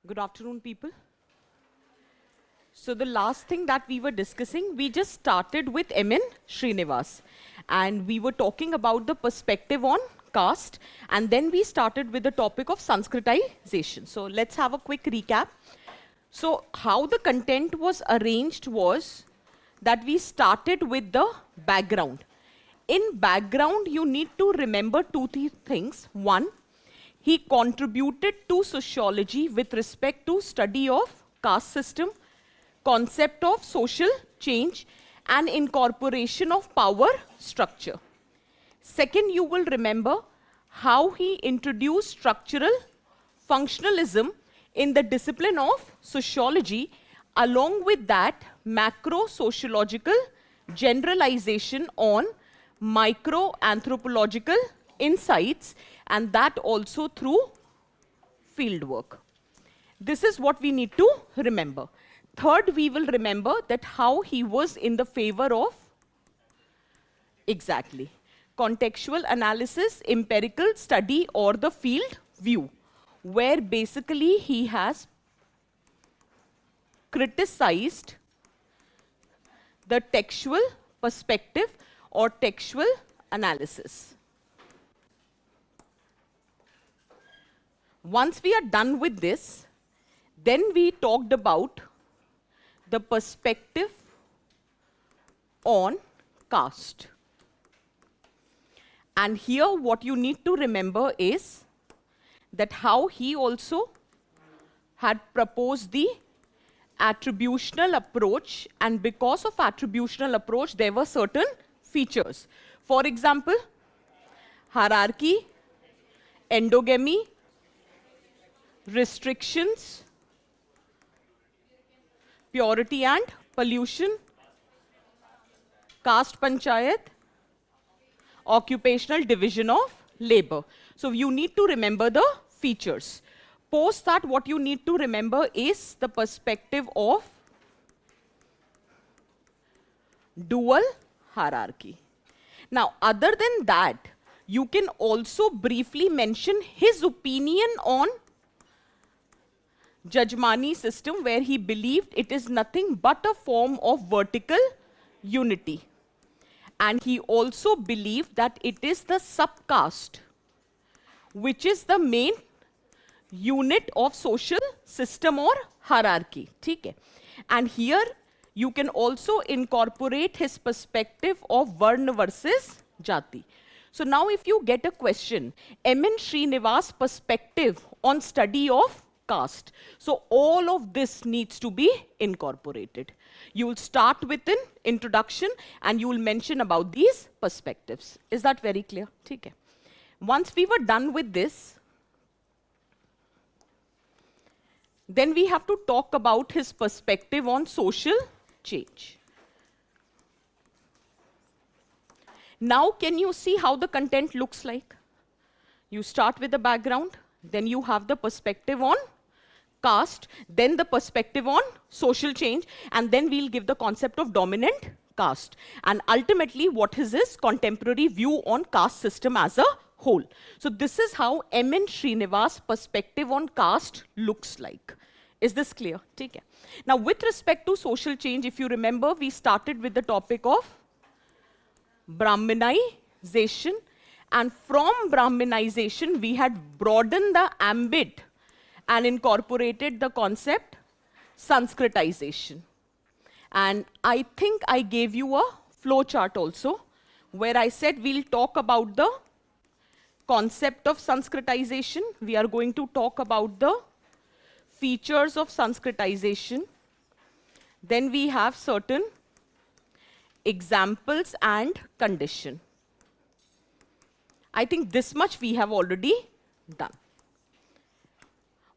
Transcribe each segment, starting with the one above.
Good afternoon, people. So the last thing that we were discussing, we just started with M.N. Srinivas. And we were talking about the perspective on caste. And then we started with the topic of Sanskritization. So let's have a quick recap. So how the content was arranged was that we started with the background. In background, you need to remember two things. One, he contributed to sociology with respect to study of caste system, concept of social change, and incorporation of power structure. Second, you will remember how he introduced structural functionalism in the discipline of sociology, along with that macro-sociological generalization on micro-anthropological insights, and that also through fieldwork. This is what we need to remember. Third, we will remember that how he was in the favor of, exactly, contextual analysis, empirical study, or the field view, where basically he has criticized the textual perspective or textual analysis. Once we are done with this, then we talked about the perspective on caste. And here what you need to remember is that how he also had proposed the attributional approach, and because of attributional approach, there were certain features. For example, hierarchy, endogamy, restrictions, purity and pollution, caste panchayat, occupational division of labor. So you need to remember the features. Post that, what you need to remember is the perspective of dual hierarchy. Now, other than that, you can also briefly mention his opinion on Jajmani system, where he believed it is nothing but a form of vertical unity. And he also believed that it is the subcaste which is the main unit of social system or hierarchy. Okay? And here you can also incorporate his perspective of Varna versus Jati. So now if you get a question, M.N. Srinivas' perspective on study of caste. So all of this needs to be incorporated. You will start with an introduction and you will mention about these perspectives. Is that very clear? Okay. Once we were done with this, then we have to talk about his perspective on social change. Now can you see how the content looks like? You start with the background, then you have the perspective on caste, then the perspective on social change, and then we'll give the concept of dominant caste. And ultimately, what is his contemporary view on caste system as a whole? So this is how M.N. Srinivas' perspective on caste looks like. Is this clear? Take care. Now, with respect to social change, if you remember, we started with the topic of Brahminization. And from Brahminization, we had broadened the ambit and incorporated the concept Sanskritization. And I think I gave you a flow chart also, where I said we'll talk about the concept of Sanskritization. We are going to talk about the features of Sanskritization. Then we have certain examples and condition. I think this much we have already done.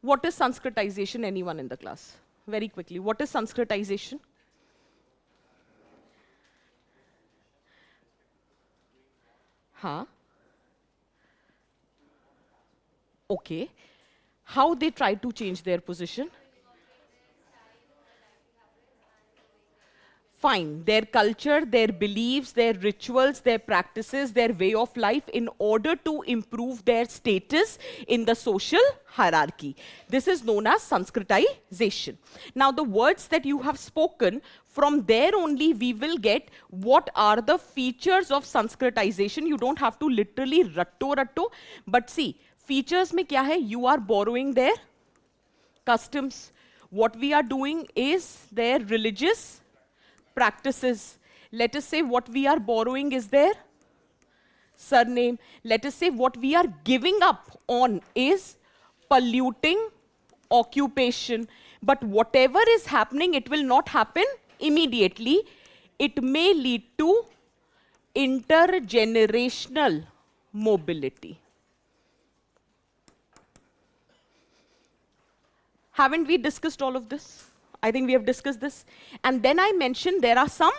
What is Sanskritization? Anyone in the class? Very quickly. What is Sanskritization? Huh? Okay. How they try to change their position? Fine, their culture, their beliefs, their rituals, their practices, their way of life in order to improve their status in the social hierarchy. This is known as Sanskritization. Now, the words that you have spoken, from there only we will get what are the features of Sanskritization. You don't have to literally ratto, but see, features mein kya hai? You are borrowing their customs. What we are doing is their religious practices. Let us say what we are borrowing is their surname. Let us say what we are giving up on is polluting occupation. But whatever is happening, it will not happen immediately. It may lead to intergenerational mobility. Haven't we discussed all of this? I think we have discussed this. And then I mentioned there are some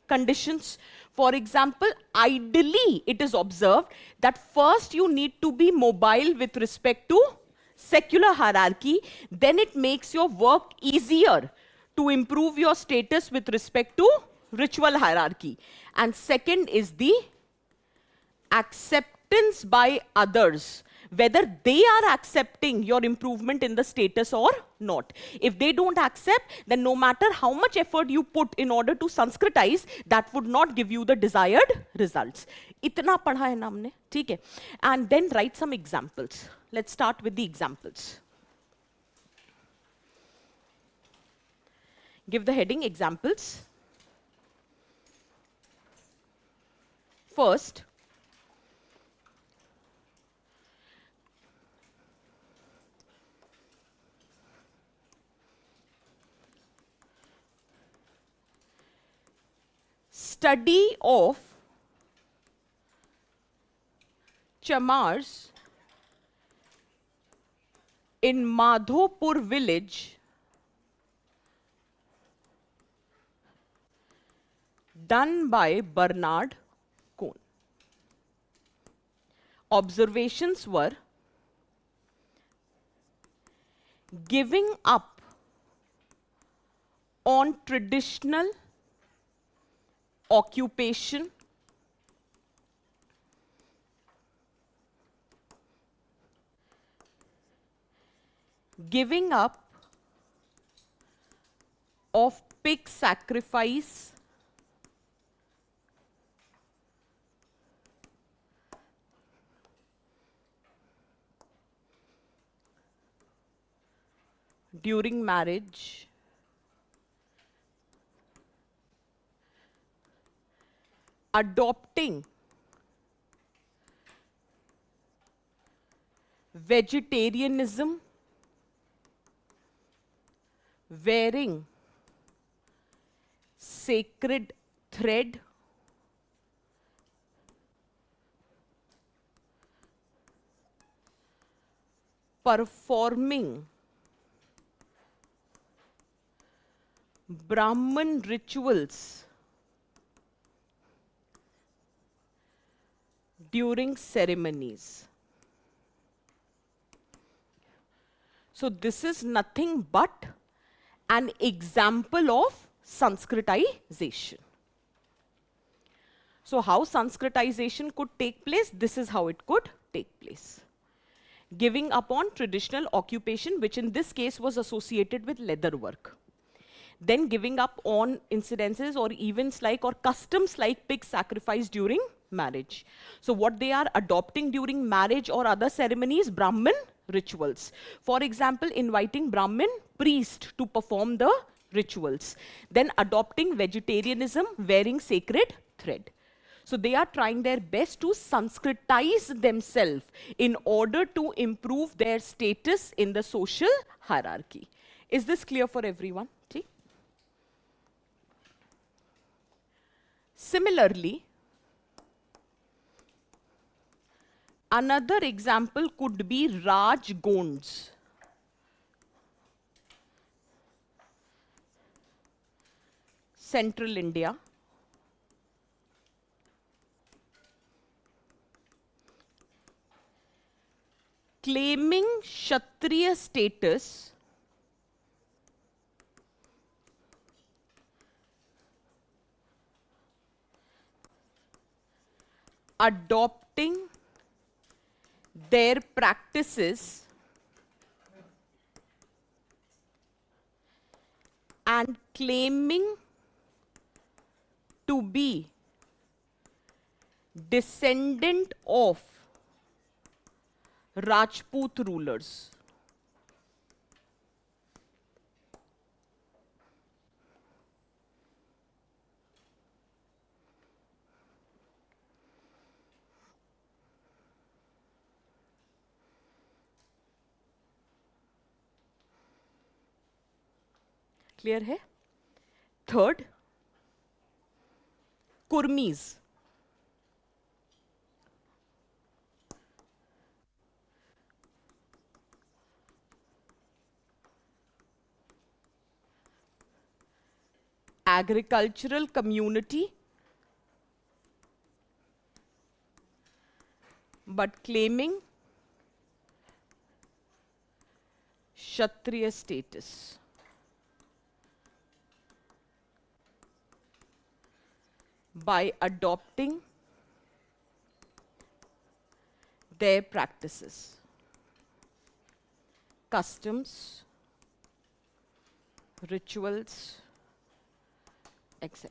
conditions. For example, ideally, it is observed that first you need to be mobile with respect to secular hierarchy. Then it makes your work easier to improve your status with respect to ritual hierarchy. And second is the acceptance by others, whether they are accepting your improvement in the status or not. If they don't accept, then no matter how much effort you put in order to Sanskritize, that would not give you the desired results. Itna padha hai na humne, theek hai? And then write some examples. Let's start with the examples. Give the heading examples. First, study of Chamars in Madhopur village done by Bernard Cohn. Observations were giving up on traditional occupation, giving up of pig sacrifice, during marriage, adopting vegetarianism, wearing sacred thread, performing Brahman rituals during ceremonies. So this is nothing but an example of Sanskritization. So how Sanskritization could take place? This is how it could take place. Giving up on traditional occupation, which in this case was associated with leather work. Then giving up on incidences or events like or customs like pig sacrifice during marriage. So what they are adopting during marriage or other ceremonies, Brahmin rituals. For example, inviting Brahmin priest to perform the rituals. Then adopting vegetarianism, wearing sacred thread. So they are trying their best to Sanskritize themselves in order to improve their status in the social hierarchy. Is this clear for everyone? See? Similarly, another example could be Raj Gonds. Central India. Claiming Kshatriya status adopting their practices and claiming to be descendant of Rajput rulers. Clear है? Third, Kurmis, agricultural community but claiming Kshatriya status. By adopting their practices, customs, rituals, etc.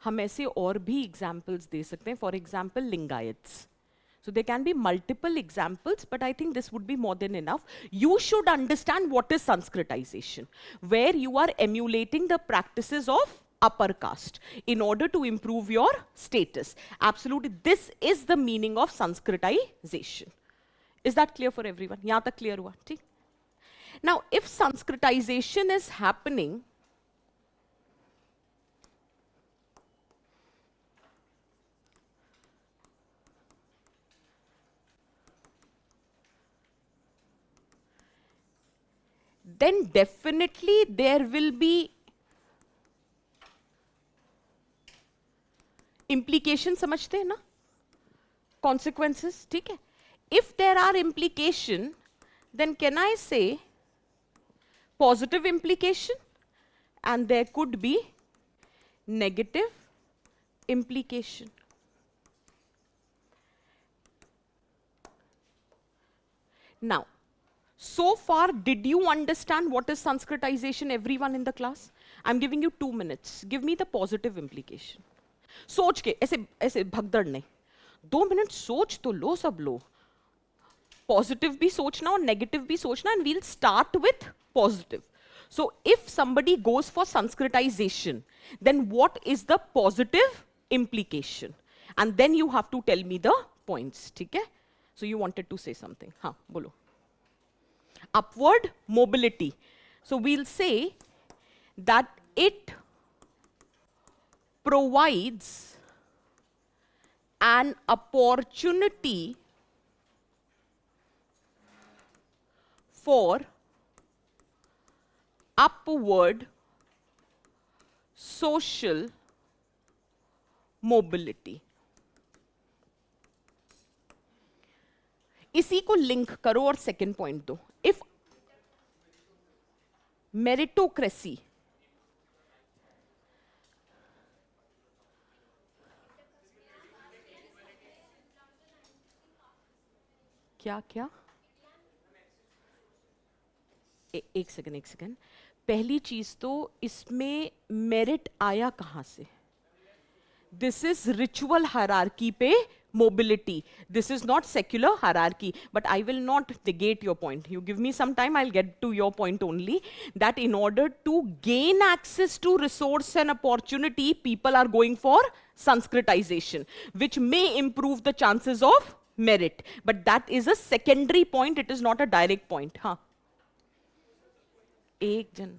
हम ऐसे और भी examples दे सकते हैं. For example Lingayats. So there can be multiple examples, but I think this would be more than enough. You should understand what is Sanskritization, where you are emulating the practices of upper caste in order to improve your status. Absolutely, this is the meaning of Sanskritization. Is that clear for everyone? यहाँ तक clear हुआ? ठीक? Now, if Sanskritization is happening, then definitely there will be implication. समझते हैं ना? Consequences, ठीक है? If there are implication, then can I say positive implication? And there could be negative implication. Now, so far, did you understand what is Sanskritization, everyone in the class? I'm giving you 2 minutes. Give me the positive implication. सोच के ऐसे ऐसे भगदड़ नहीं. 2 minute सोच तो लो सब लो. Positive भी सोचना और negative भी सोचना, and we'll start with positive. So if somebody goes for Sanskritization, then what is the positive implication? And then you have to tell me the points. ठीक है? So you wanted to say something. हाँ, बोलो. Upward mobility. So we'll say that it provides an opportunity for upward social mobility. इसी को link करो और second point दो. If meritocracy, क्या क्या एक सेकंड. पहली चीज तो इसमें मेरिट आया कहां से? दिस इज रिचुअल हायरार्की पे mobility. This is not secular hierarchy, but I will not negate your point. You give me some time, I'll get to your point only, that in order to gain access to resource and opportunity, people are going for Sanskritization, which may improve the chances of merit. But that is a secondary point, it is not a direct point. हाँ, एक जन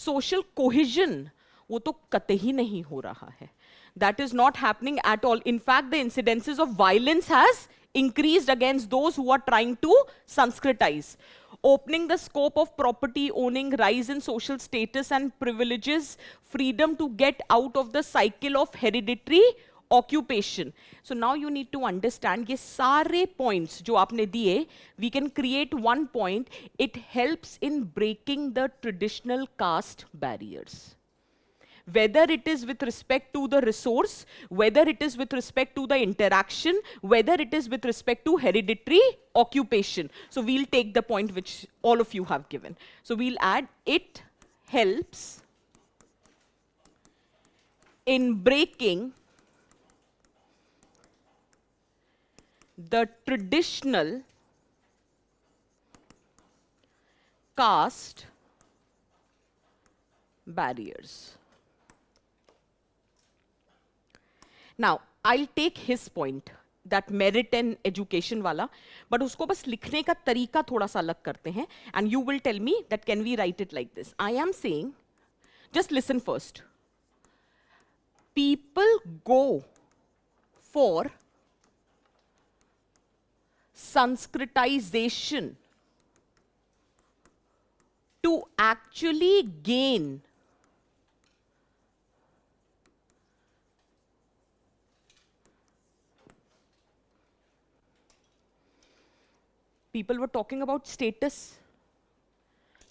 social cohesion वो तो कतई नहीं हो रहा है. That is not happening at all. In fact, the incidences of violence has increased against those who are trying to Sanskritize. Opening the scope of property owning, rise in social status and privileges, freedom to get out of the cycle of hereditary occupation. So now you need to understand ये सारे points जो आपने दिए, we can create one point. It helps in breaking the traditional caste barriers. Whether it is with respect to the resource, whether it is with respect to the interaction, whether it is with respect to hereditary occupation. So we'll take the point which all of you have given. So we'll add, it helps in breaking the traditional caste barriers. Now, I'll take his point, that merit and education wala, but usko bas likhne ka tarika thoda sa alag karte hain, and you will tell me that can we write it like this. I am saying, just listen first. People go for Sanskritization to actually gain people were talking about status.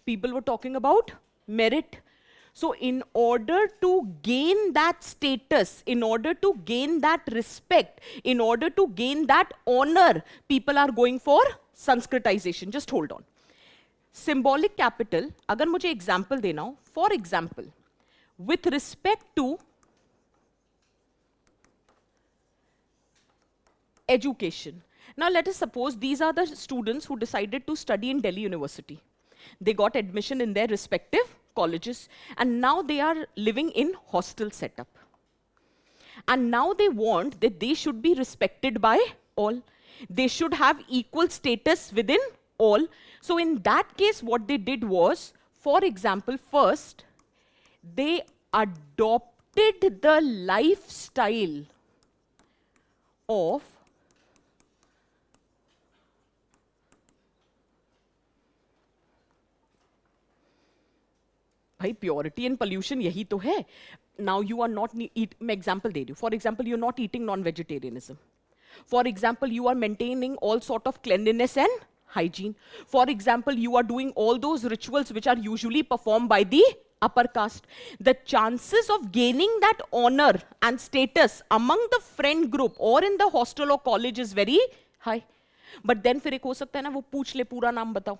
People were talking about merit. So in order to gain that status, in order to gain that respect, in order to gain that honor, people are going for Sanskritization. Just hold on. Symbolic capital, agar mujhe example dena ho, for example, with respect to education. Now let us suppose these are the students who decided to study in Delhi University. They got admission in their respective colleges, and now they are living in hostel setup. And now they want that they should be respected by all. They should have equal status within all. So in that case, what they did was, for example, first, they adopted the lifestyle of भाई purity and pollution यही तो है. Now you are not eat, मैं example दे रही हूँ. For example you are not eating non vegetarianism. For example you are maintaining all sort of cleanliness and hygiene. For example, you are doing all those rituals which are usually performed by the upper caste. The chances of gaining that honor and status among the friend group or in the hostel or college is very high. But then फिर एक हो सकता है ना, वो पूछ ले पूरा नाम बताओ.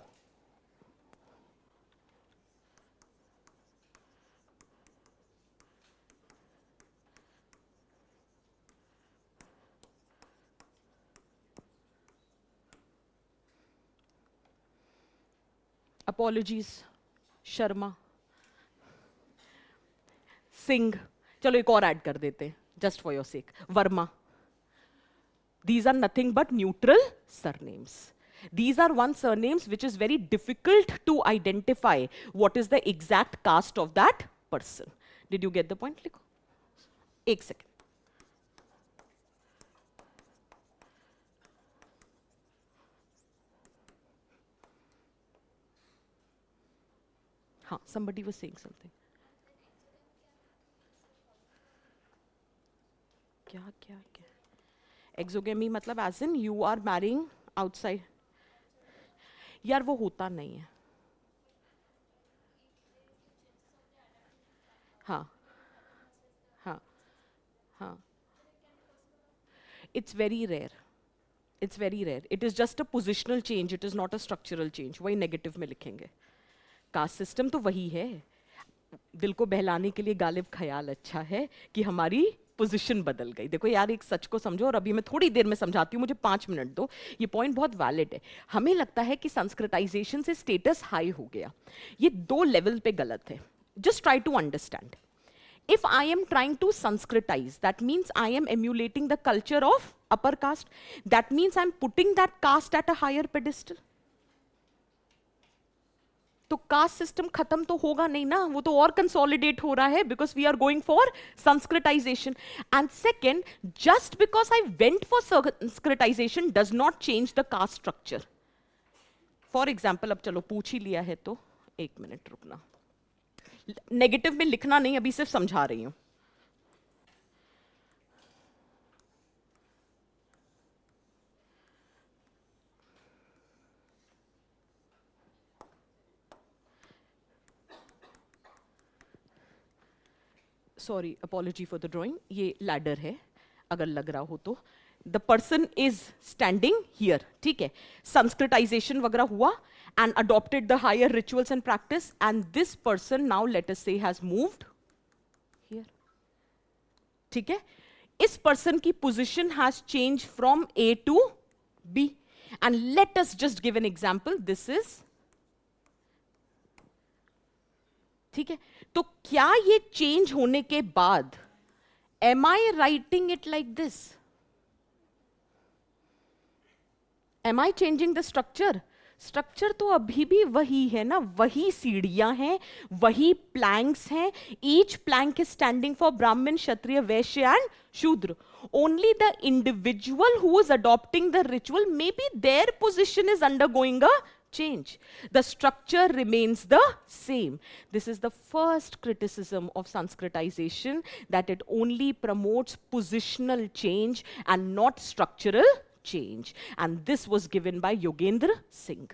Apologies, शर्मा, सिंह, चलो एक और ऐड कर देते हैं, just for your sake, Verma. These are nothing but neutral surnames. These are one surnames which is very difficult to identify what is the exact caste of that person. Did you get the point? लिखो. एक second. हाँ, somebody was saying something. क्या क्या क्या? Exogamy मतलब as in you are marrying outside. यार वो होता नहीं है. हाँ हाँ हाँ. It's very rare. It's very rare. It is just a positional change. It is not a structural change. वही negative में लिखेंगे. कास्ट सिस्टम तो वही है. दिल को बहलाने के लिए गालिब ख्याल अच्छा है कि हमारी पोजीशन बदल गई. देखो यार, एक सच को समझो, और अभी मैं थोड़ी देर में समझाती हूँ, मुझे 5 मिनट दो. ये पॉइंट बहुत वैलिड है. हमें लगता है कि संस्कृताइजेशन से स्टेटस हाई हो गया. ये 2 लेवल पे गलत है. Just try to understand. If I am trying to Sanskritize, that means I am emulating the culture of upper caste. That means I'm putting that caste at a higher pedestal. तो caste system खत्म तो होगा नहीं ना, वो तो और consolidate हो रहा है, because we are going for Sanskritization. And second, just because I went for Sanskritization does not change the caste structure. For example, अब चलो पूछ ही लिया है तो एक मिनट रुकना, नेगेटिव में लिखना नहीं, अभी सिर्फ समझा रही हूं. Sorry, apology for the drawing. ये लैडर है, अगर लग रहा हो तो. The person is standing here, ठीक है. संस्कृताइजेशन वगैरह हुआ and adopted the higher rituals and practice, and this person now, let us say, has moved here. ठीक है. इस person की position has changed from A to B, and let us just give an example. This is, ठीक है. तो क्या ये change होने के बाद, am I writing it like this? Am I changing the structure? Structure तो अभी भी वही है ना, वही सीढ़ियां हैं, वही प्लैंक्स हैं. Each plank is standing for Brahmin, Kshatriya, Vaishya and Shudra. Only the individual who is adopting the ritual, may be their position is undergoing a change. The structure remains the same. This is the first criticism of Sanskritization, that it only promotes positional change and not structural change. And this was given by Yogendra Singh.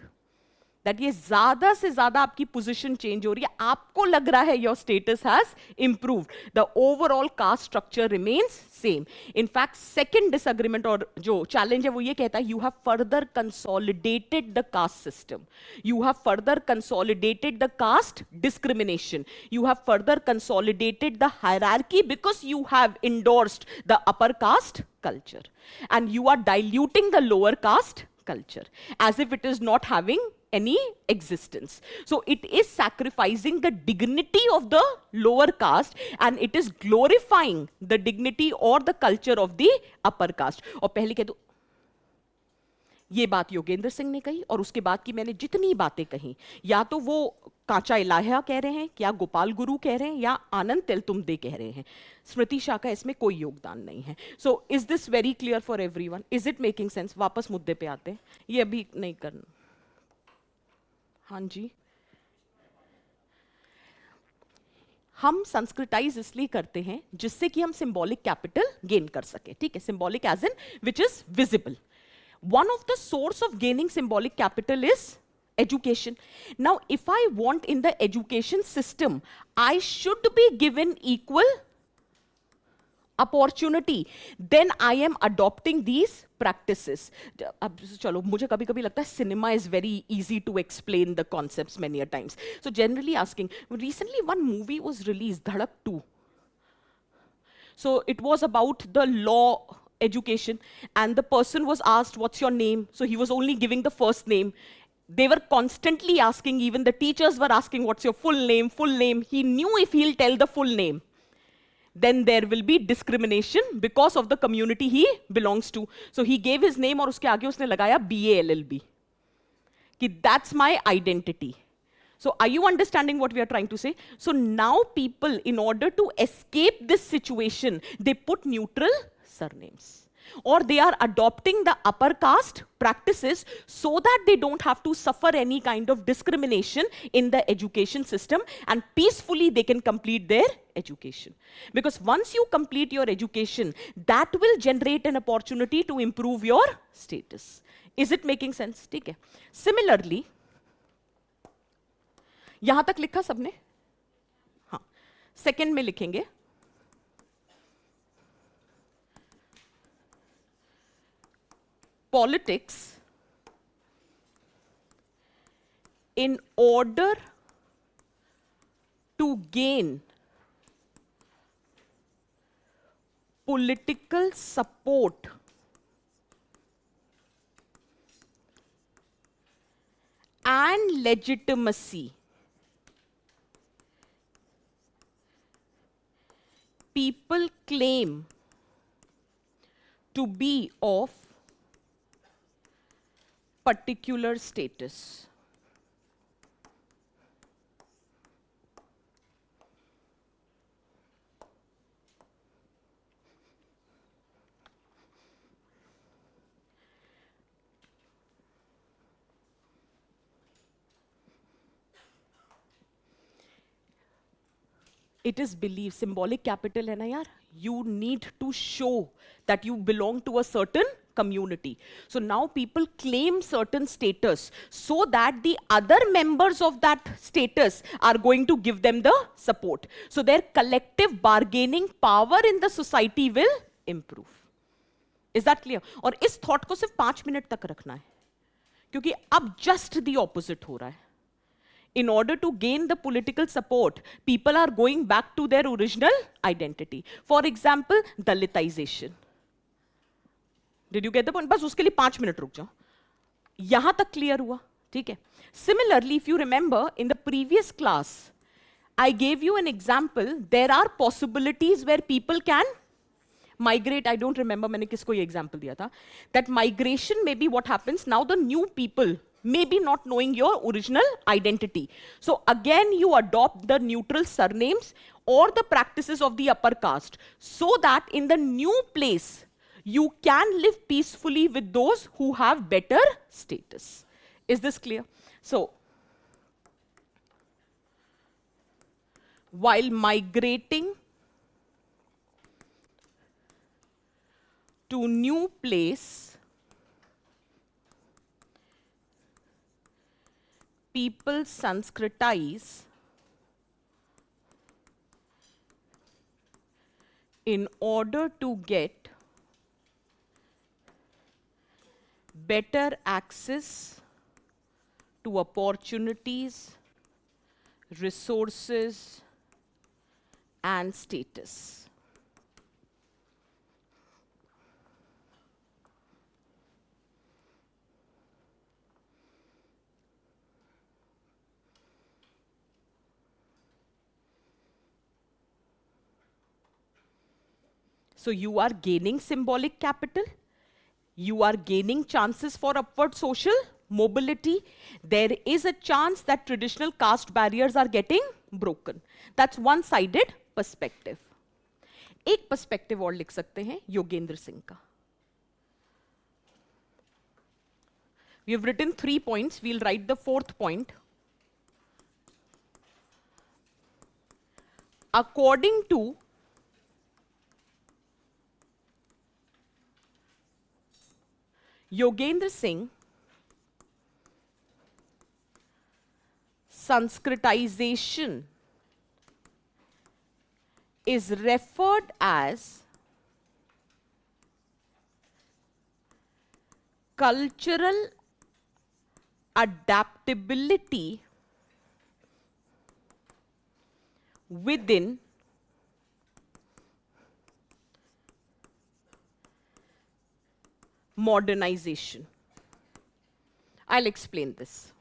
That ये ज्यादा से ज्यादा आपकी position change हो रही है, आपको लग रहा है your status has improved, the overall caste structure remains same. In fact second disagreement और जो चैलेंज है वो ये कहता है, you have further consolidated the caste system, you have further consolidated the caste discrimination, you have further consolidated the hierarchy, because you have endorsed the upper cast culture, and you are diluting the lower caste culture as if it is not having any existence. So it is sacrificing the dignity of the lower caste, and it is glorifying the dignity or the culture of the upper caste. और पहले कह दो, ये बात योगेंद्र सिंह ने कही, और उसके बाद की मैंने जितनी बातें कही, या तो वो कांचा इलाहा कह रहे हैं, क्या गोपाल गुरु कह रहे हैं, या आनंद तेलतुम्बदे कह रहे हैं. स्मृति शाह का इसमें कोई योगदान नहीं है. So is this very clear for everyone? Is it making sense? वापस मुद्दे पे आते हैं, ये अभी नहीं करना. हाँ जी, हम संस्कृताइज इसलिए करते हैं जिससे कि हम सिंबॉलिक कैपिटल गेन कर सके. ठीक है, symbolic as in which is visible. One of the source of gaining symbolic capital is education. Now, if I want in the education system, I should be given equal opportunity. Then I am adopting these practices. अब चलो, मुझे कभी कभी लगता है cinema is very easy to explain the concepts many a times. So generally asking, recently one movie was released, Dhadak 2. So it was about the law education, and the person was asked, what's your name? So he was only giving the first name. They were constantly asking, even the teachers were asking, what's your full name, full name? He knew if he'll tell the full name, then there will be discrimination because of the community he belongs to. So he gave his name, और उसके आगे उसने लगाया BALLB, कि that's my identity. So are you understanding what we are trying to say? So now people, in order to escape this situation, they put neutral surnames, or they are adopting the upper caste practices so that they don't have to suffer any kind of discrimination in the education system, and peacefully they can complete their education. Because once you complete your education, that will generate an opportunity to improve your status. Is it making sense? ठीक है. Similarly, यहां तक लिखा सबने? हाँ, second में लिखेंगे, politics, in order to gain political support and legitimacy, people claim to be of particular status. It is belief. Symbolic capital है ना यार. You need to show that you belong to a certain community. So now people claim certain status so that the other members of that status are going to give them the support. So their collective bargaining power in the society will improve. Is that clear? और इस thought को सिर्फ 5 minute तक रखना है, क्योंकि अब just the opposite हो रहा है. In order to gain the political support, people are going back to their original identity. For example, Dalitization. Did you get the point? बस उसके लिए 5 मिनट रुक जाओ. यहां तक क्लियर हुआ, ठीक है? Similarly, if you remember, in the previous class, I gave you an example. There are possibilities where people can migrate. I don't remember मैंने किसको ये example दिया था. That migration may be what happens. Now the new people maybe not knowing your original identity. So again, you adopt the neutral surnames or the practices of the upper caste so that in the new place, you can live peacefully with those who have better status. Is this clear? So, while migrating to new place, people Sanskritize in order to get better access to opportunities, resources, and status. So you are gaining symbolic capital. You are gaining chances for upward social mobility. There is a chance that traditional caste barriers are getting broken. That's one-sided perspective. एक perspective और लिख सकते हैं योगेंद्र सिंह का. We have written 3 points. We'll write the 4th point. According to Yogendra Singh, Sanskritization is referred as cultural adaptability within modernization. I'll explain this.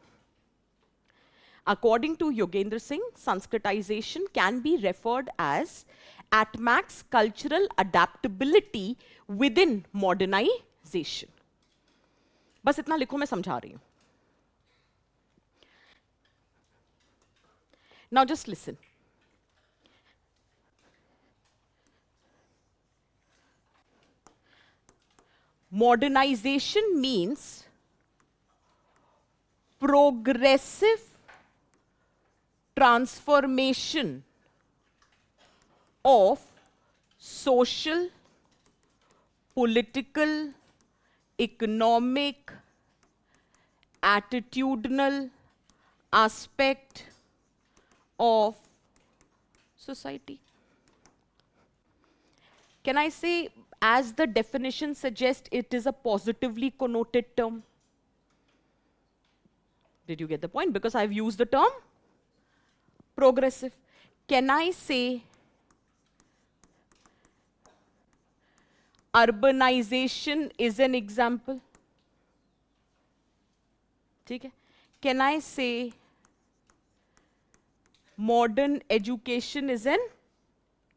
According to Yogendra Singh, Sanskritization can be referred as at max cultural adaptability within modernization. बस इतना लिखो, मैं समझा रही हूं. Now just listen. Modernization means progressive transformation of social, political, economic, attitudinal aspect of society. Can I say, as the definition suggests, it is a positively connoted term? Did you get the point? Because I've used the term progressive. Can I say urbanization is an example? ठीक है? Can I say modern education is an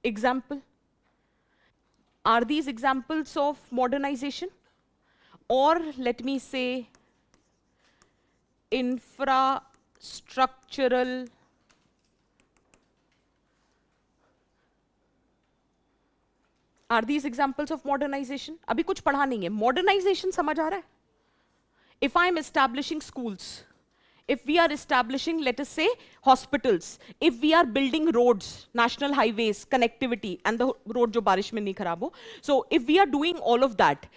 example? Are these examples of modernization? Or let me say infrastructural are these examples of modernization? अभी कुछ पढ़ा नहीं है. Modernization समझ आ रहा है? If I am establishing schools, If we are establishing, let us say, hospitals, if we are building roads, national highways, connectivity, and the road jo barish mein nahi kharab ho, so if we are doing all of that,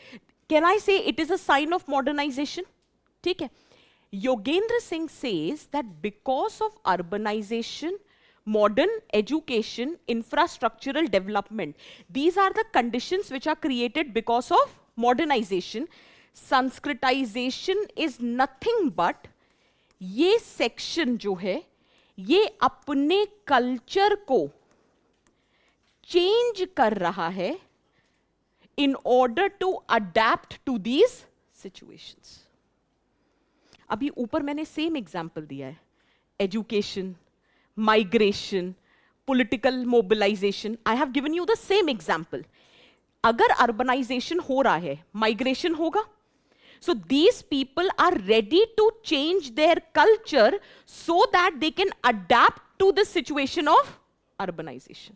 can I say it is a sign of modernization? ठीक है? Yogendra Singh says that because of urbanization, modern education, infrastructural development, these are the conditions which are created because of modernization. Sanskritization is nothing but ये section जो है ये अपने culture को change कर रहा है in order to adapt to these situations. अभी ऊपर मैंने सेम एग्जाम्पल दिया है, education, migration, political mobilization. I have given you the same example. अगर अर्बनाइजेशन हो रहा है, माइग्रेशन होगा. So these people are ready to change their culture so that they can adapt to the situation of urbanization.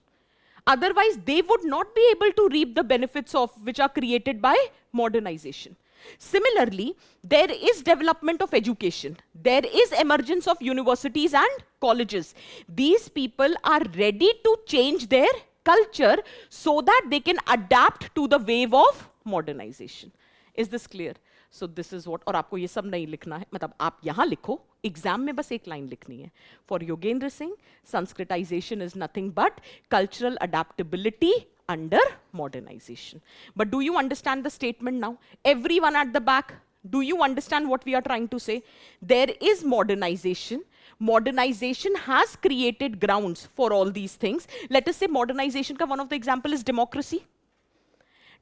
Otherwise, they would not be able to reap the benefits of which are created by modernization. Similarly, there is development of education. There is emergence of universities and colleges. These people are ready to change their culture so that they can adapt to the wave of modernization. Is this clear? So this is what, और आपको ये सब नहीं लिखना है, मतलब आप यहाँ लिखो, एग्जाम में बस एक लाइन लिखनी है. For Yogendra Singh, Sanskritization is nothing but cultural adaptability under modernization. But do you understand the statement now? Everyone at the back, do you understand what we are trying to say? There is modernization. Modernization has created grounds for all these things. Let us say modernization ka one of the example is democracy.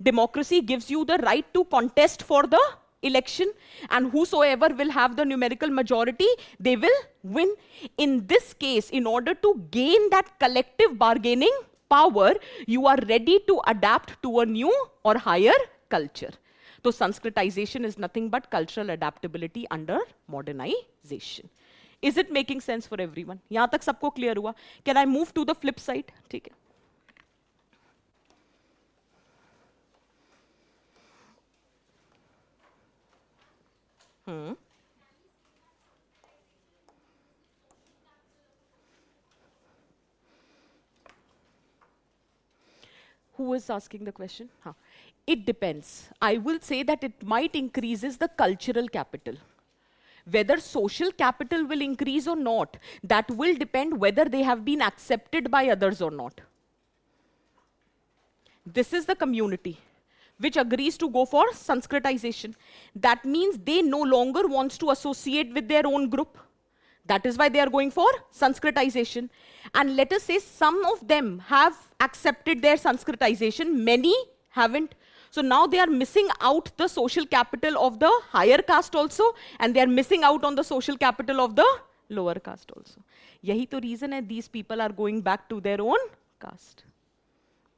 Democracy gives you the right to contest for the election, and whosoever will have the numerical majority, they will win. In this case, in order to gain that collective bargaining power, you are ready to adapt to a new or higher culture. So Sanskritization is nothing but cultural adaptability under modernization. Is it making sense for everyone? यहाँ तक सबको clear हुआ? Can I move to the flip side? ठीक है. Who is asking the question? Huh. It depends. I will say that it might increases the cultural capital. Whether social capital will increase or not, that will depend whether they have been accepted by others or not. This is the community which agrees to go for Sanskritization. That means they no longer wants to associate with their own group. That is why they are going for Sanskritization. And let us say some of them have accepted their Sanskritization, many haven't. So now they are missing out the social capital of the higher caste also, and they are missing out on the social capital of the lower caste also. Yahi to reason hai these people are going back to their own caste.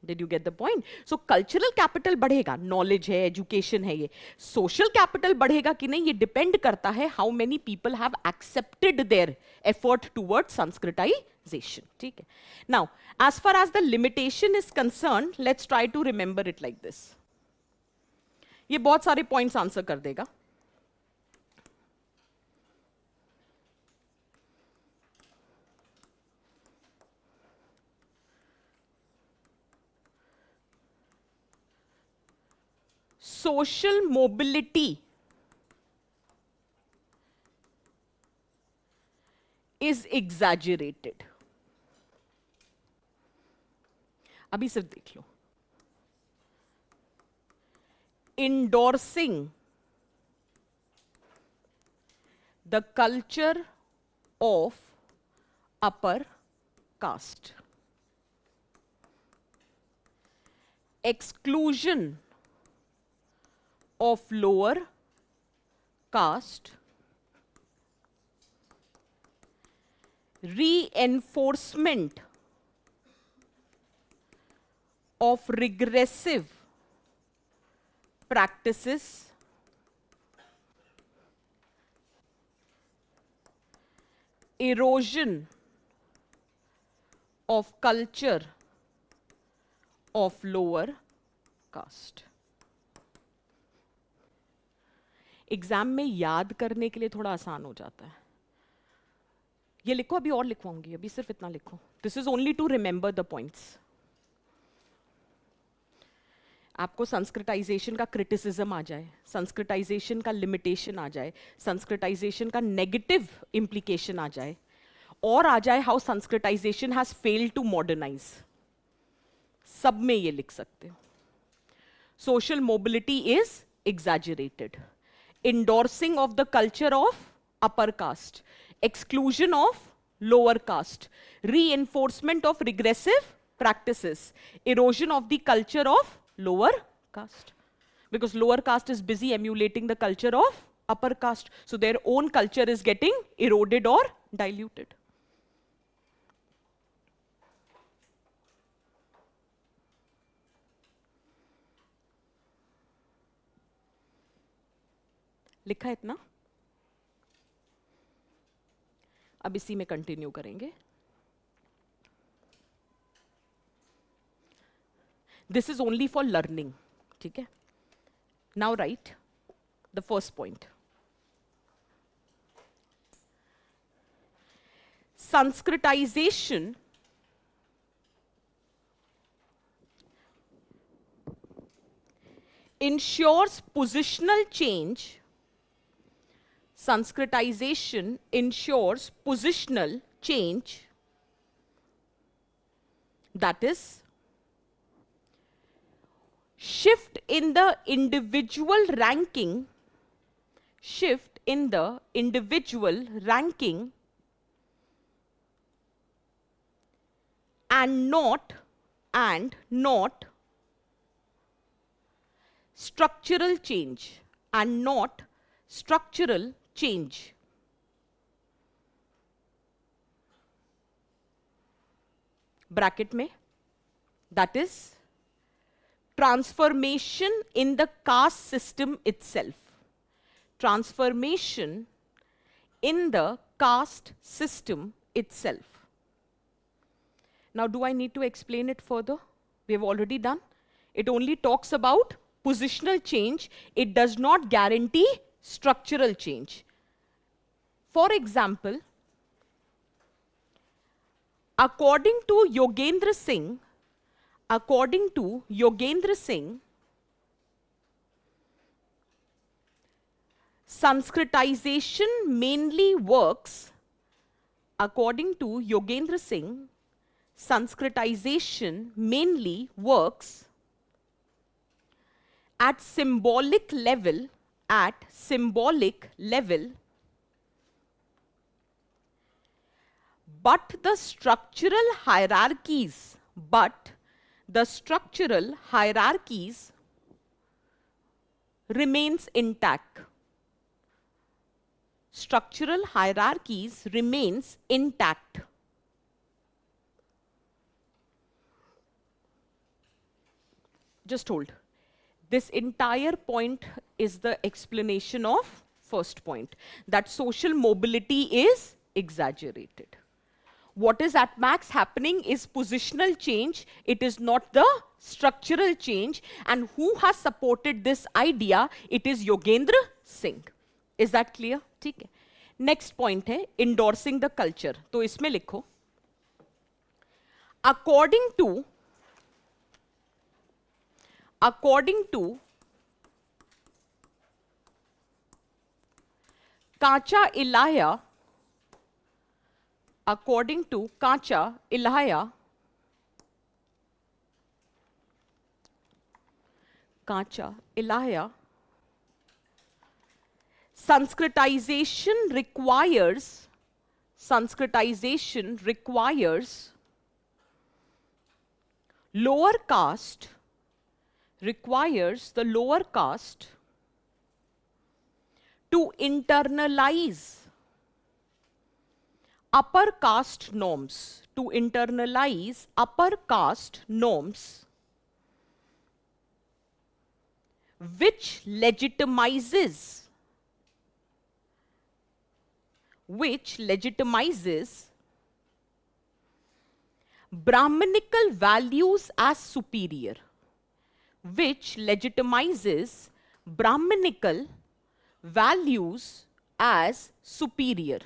Did you get the point? So cultural capital बढ़ेगा, knowledge है, education है ये. Social capital बढ़ेगा कि नहीं, ये depend करता है how many people have accepted their effort towards Sanskritization. ठीक है? Now, as far as the limitation is concerned, let's try to remember it like this. ये बहुत सारे points answer कर देगा. Social mobility is exaggerated. अभी सिर्फ देख लो. Endorsing the culture of upper caste. Exclusion of lower caste, reinforcement of regressive practices, erosion of culture of lower caste. Exam में याद करने के लिए थोड़ा आसान हो जाता है. ये लिखो, अभी और लिखवाऊंगी, अभी सिर्फ इतना लिखो. This is only to remember the points. आपको संस्कृताइजेशन का क्रिटिसिज्म आ जाए, संस्कृताइजेशन का लिमिटेशन आ जाए, संस्कृताइजेशन का नेगेटिव इंप्लीकेशन आ जाए, और आ जाए how Sanskritization has failed to modernize, सब में ये लिख सकते हो. Social mobility is exaggerated, endorsing of the culture of upper caste, exclusion of lower caste, reinforcement of regressive practices, erosion of the culture of lower caste. Because lower caste is busy emulating the culture of upper caste, so their own culture is getting eroded or diluted. लिखा है इतना, अब इसी में continue करेंगे. This is only for learning, ठीक है. Now right the first point. Sanskritisation ensures positional change. Sanskritization ensures positional change, that is, shift in the individual ranking, shift in the individual ranking, and not structural change, and not structural change. Bracket में, that is transformation in the caste system itself. Transformation in the caste system itself. Now, do I need to explain it further? We have already done. It only talks about positional change. It does not guarantee structural change. For example, according to Yogendra Singh, Sanskritization mainly works, according to Yogendra Singh, Sanskritization mainly works at symbolic level, but the structural hierarchies remains intact. Structural hierarchies remains intact. Just hold. This entire point is the explanation of first point, that social mobility is exaggerated. What is at max happening is positional change. It is not the structural change. And who has supported this idea? It is Yogendra Singh. Is that clear? ठीक है. Next point है endorsing the culture. तो इसमें लिखो, according to Kacha Ilaiah, according to Kacha Ilaiah, Sanskritization requires lower caste, requires the lower caste to internalize upper caste norms, which legitimizes Brahmanical values as superior, which legitimizes Brahmanical values as superior.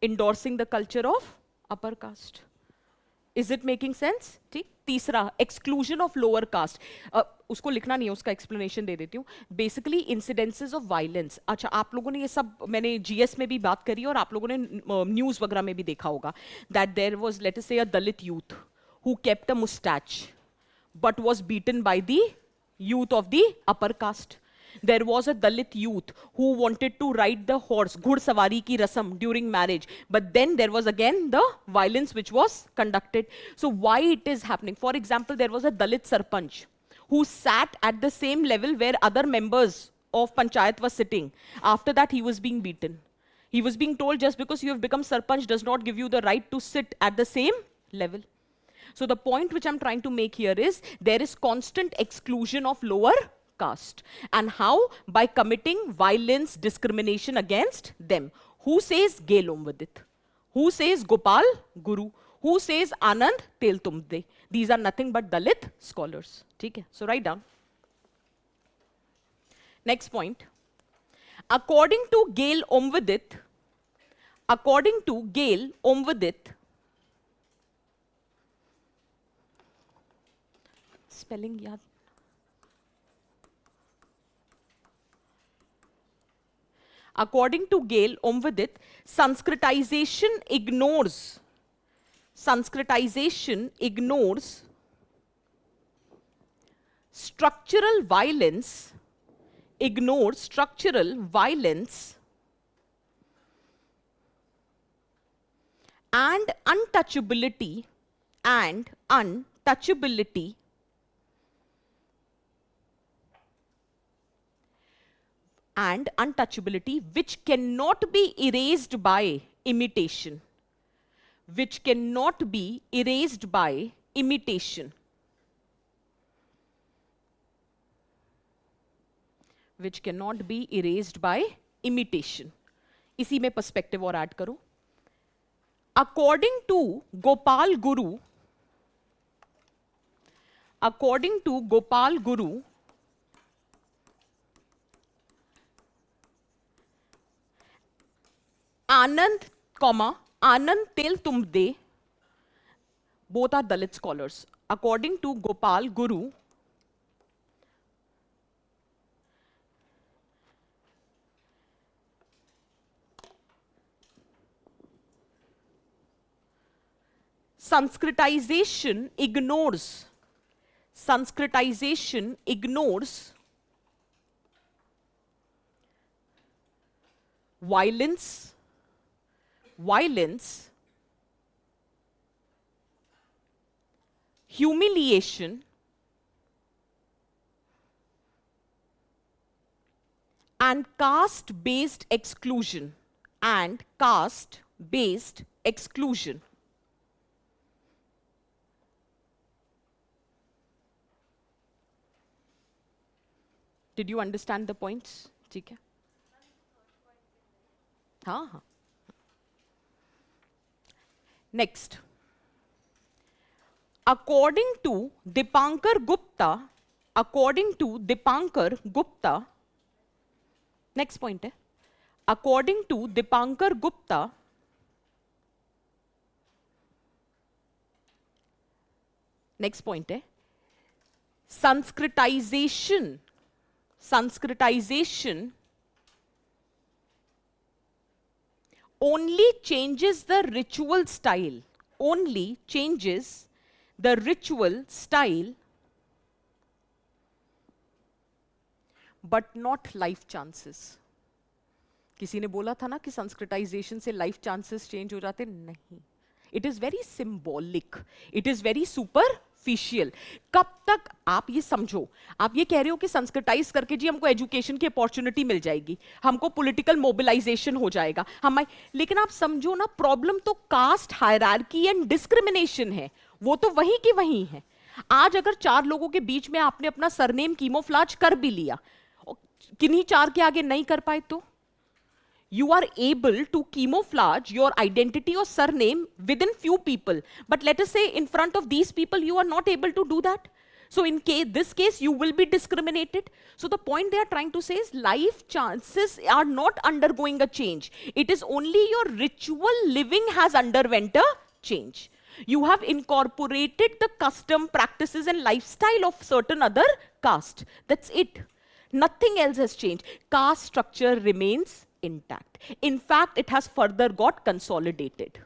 endorsing the culture of upper caste. Is it making sense? ठीक. तीसरा, exclusion of lower caste. उसको लिखना नहीं है, उसका explanation दे देती हूँ. Basically incidences of violence. अच्छा, आप लोगों ने ये सब, मैंने GS में भी बात करी और आप लोगों ने न्यूज़ वगैरह में भी देखा होगा that there was, let us say, a Dalit youth who kept a mustache but was beaten by the youth of the upper caste. There was a Dalit youth who wanted to ride the horse, घुड़सवारी की रस्म during marriage. But then there was again the violence which was conducted. So why it is happening? For example, there was a Dalit Sarpanch who sat at the same level where other members of Panchayat were sitting. After that, he was being beaten. He was being told just because you have become Sarpanch does not give you the right to sit at the same level. So the point which I'm trying to make here is there is constant exclusion of lower caste. And how? By committing violence, discrimination against them. Who says Gelom Vidit? Who says Gopal Guru? Who says Anand Teltumde? These are nothing but Dalit scholars. Okay? So write down. Next point. According to Gail Omvidit, spelling yaad. According to Gail Omvidit, Sanskritization ignores structural violence, and untouchability which cannot be erased by imitation. इसी में perspective और add करो. According to Gopal Guru, Anand, Teltumde, both are Dalit scholars. According to Gopal Guru, Sanskritization ignores violence, humiliation, and caste-based exclusion. Did you understand the points? ठीक है? हाँ. Next. According to Dipankar Gupta, next point है. According to Dipankar Gupta, next point है. Sanskritization only changes the ritual style. But not life chances. किसी ने बोला था ना कि संस्कृताइजेशन से लाइफ चांसेस चेंज हो जाते. नहीं. It is very symbolic. It is very superficial. कब तक आप ये समझो, आप ये कह रहे हो कि संस्कृताइज करके जी हमको एजुकेशन की अपॉर्चुनिटी मिल जाएगी, हमको पॉलिटिकल मोबिलाइजेशन हो जाएगा, लेकिन आप समझो ना, प्रॉब्लम तो कास्ट हायरार्की एंड डिस्क्रिमिनेशन है. वो तो वहीं की वहीं है. आज अगर 4 लोगों के बीच में आपने अपना सरनेम कीमोफ्लाज कर भी लिया, किन्हीं 4 के आगे नहीं कर पाए, तो you are able to camouflage your identity or surname within few people. But let us say in front of these people you are not able to do that. So in this case, you will be discriminated. So the point they are trying to say is life chances are not undergoing a change. It is only your ritual living has underwent a change. You have incorporated the custom, practices and lifestyle of certain other caste. That's it. Nothing else has changed. Caste structure remains intact. In fact, it has further got consolidated.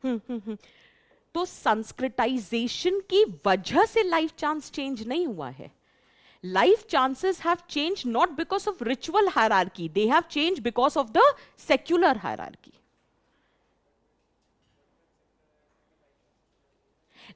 तो Sanskritisation की वजह से life chance change नहीं हुआ है. Life chances have changed not because of ritual hierarchy, they have changed because of the secular hierarchy.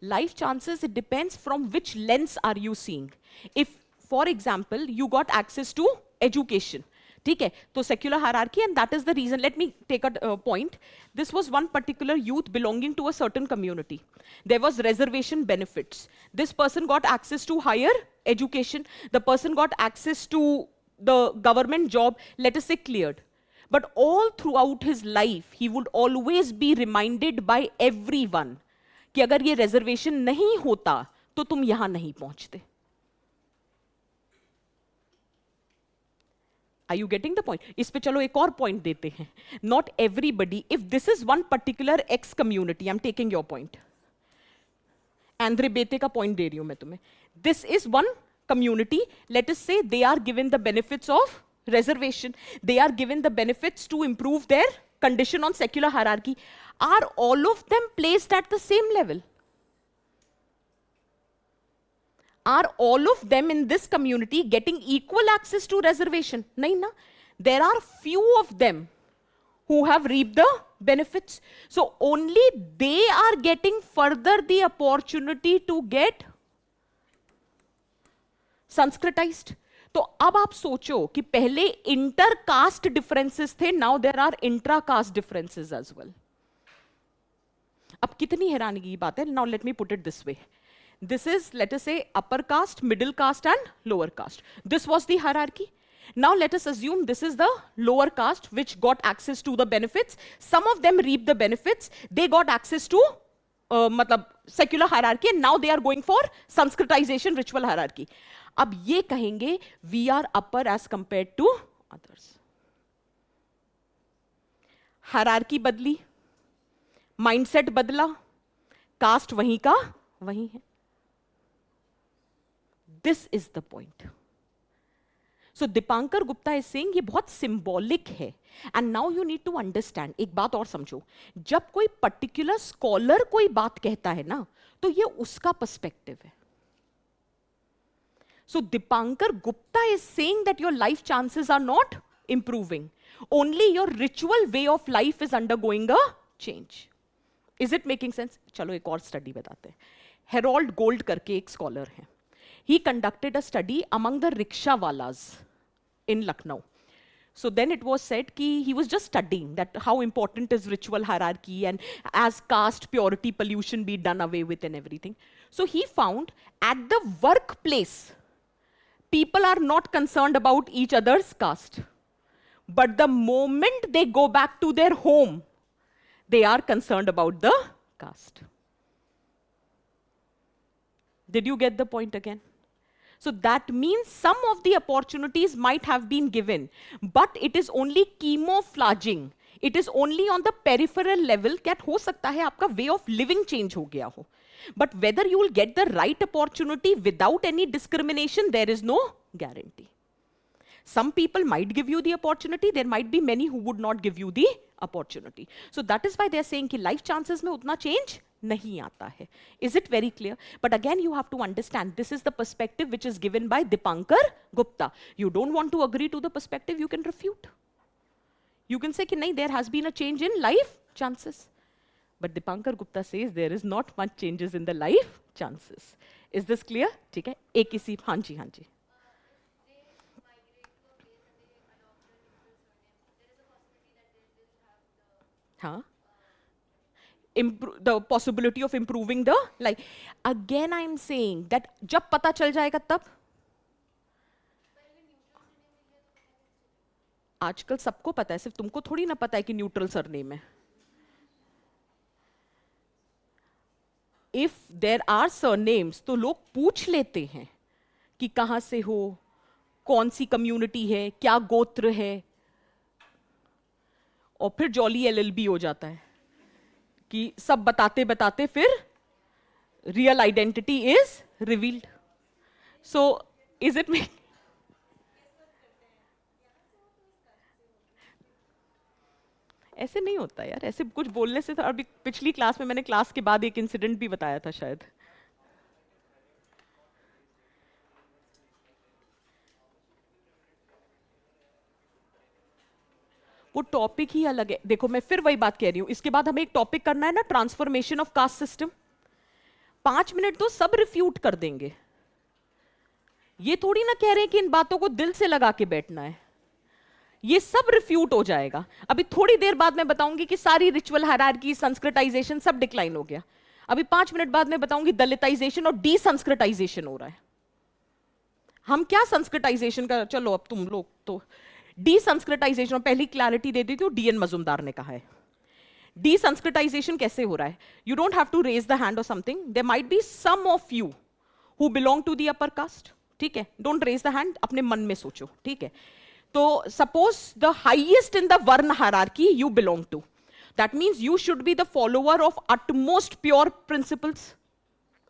Life chances, it depends from which lens are you seeing. If, for example, you got access to education, ठीक है, तो secular hierarchy, and that is the reason. Let me take a point. This was one particular youth belonging to a certain community. There was reservation benefits. This person got access to higher education. The person got access to the government job, let us say cleared. But all throughout his life, he would always be reminded by everyone कि अगर ये reservation नहीं होता, तो तुम यहाँ नहीं पहुँचते. Are you getting the point? इस पे चलो एक और point देते हैं. Not everybody, if this is one particular X community, I'm taking your point. Andre Bete का point दे रही हूँ मैं तुम्हें. This is one community, let us say they are given the benefits of reservation. They are given the benefits to improve their condition on secular hierarchy. Are all of them placed at the same level? Are all of them in this community getting equal access to reservation? Nahin na. There are few of them who have reaped the benefits. So only they are getting further the opportunity to get संस्कृताइज्ड. तो अब आप सोचो कि पहले inter caste differences थे, now there are intra caste differences as well. अब कितनी हैरानी की बात है. Now let me put it this way. This is, let us say, upper caste, middle caste and lower caste. This was the hierarchy. Now let us assume this is the lower caste which got access to the benefits. Some of them reap the benefits. They got access to मतलब secular hierarchy, and now they are going for sanskritization ritual hierarchy. अब ये कहेंगे we are upper as compared to others. Hierarchy बदली, mindset बदला, caste वहीं का वहीं है. This is the point. So Dipankar Gupta is saying ये बहुत symbolic है. And now you need to understand. एक बात और समझो. जब कोई particular scholar कोई बात कहता है ना, तो ये उसका perspective है. So Dipankar Gupta is saying that your life chances are not improving. Only your ritual way of life is undergoing a change. Is it making sense? चलो एक और study बताते हैं. Harold Gold करके एक scholar है. He conducted a study among the rickshawalas in Lucknow. So then it was said that he was just studying that how important is ritual hierarchy and as caste purity pollution be done away with and everything. So he found at the workplace, people are not concerned about each other's caste. But the moment they go back to their home, they are concerned about the caste. Did you get the point again? So that means some of the opportunities might have been given, but it is only camouflaging. It is only on the peripheral level that हो सकता है आपका way of living change हो गया हो. But whether you will get the right opportunity without any discrimination, there is no guarantee. Some people might give you the opportunity, there might be many who would not give you the opportunity. So that is why they are saying कि life chances में उतना change नहीं आता है. Is it very clear? But again, you have to understand, this is the perspective which is given by Dipankar Gupta. You don't want to agree to the perspective, you can refute. You can say कि नहीं, there has been a change in life chances. But Dipankar Gupta says there is not much changes in the life chances. Is this clear? ठीक है, एक किसी, हाँ जी, हाँ जी. हाँ. The possibility of improving the life. Again, I'm saying that जब पता चल जाएगा तब आजकल सबको पता है, सिर्फ तुमको थोड़ी ना पता है कि न्यूट्रल सरनेम है. इफ देर आर सरनेम्स तो लोग पूछ लेते हैं कि कहां से हो, कौन सी कम्युनिटी है, क्या गोत्र है, और फिर जॉली एलएलबी हो जाता है कि सब बताते बताते फिर real identity is revealed. So is it me? ऐसे नहीं होता यार, ऐसे कुछ बोलने से. अभी पिछली क्लास में मैंने क्लास के बाद एक इंसिडेंट भी बताया था शायद. वो टॉपिक ही अलग है. देखो मैं फिर वही बात कह रही हूं, इसके बाद हमें एक टॉपिक करना है ना, transformation of caste system. 5 minute तो सब रिफ्यूट कर देंगे. ये थोड़ी ना कह रहे हैं कि इन बातों को दिल से लगा के बैठना है. ये सब रिफ्यूट हो जाएगा. अभी थोड़ी देर बाद मैं बताऊंगी कि सारी रिचुअल हायरार्की, संस्कृताइजेशन सब डिक्लाइन हो गया. अभी 5 मिनट बाद मैं बताऊंगी दलिताइजेशन और डीसंस्कृताइजेशन हो रहा है. हम क्या संस्कृताइजेशन का, चलो अब तुम लोग तो डीसंस्कृताइजेशन पहली क्लैरिटी दे दी थी, डीएन मजुमदार ने कहा है. डीसंस्कृताइजेशन कैसे हो रहा है? You don't have to raise the hand or something. There might be some of you who belong to the upper caste. ठीक है, डोंट रेज द हैंड, अपने मन में सोचो. ठीक है, तो suppose the highest in the varna hierarchy you belong to, that means you should be the follower of utmost pure principles.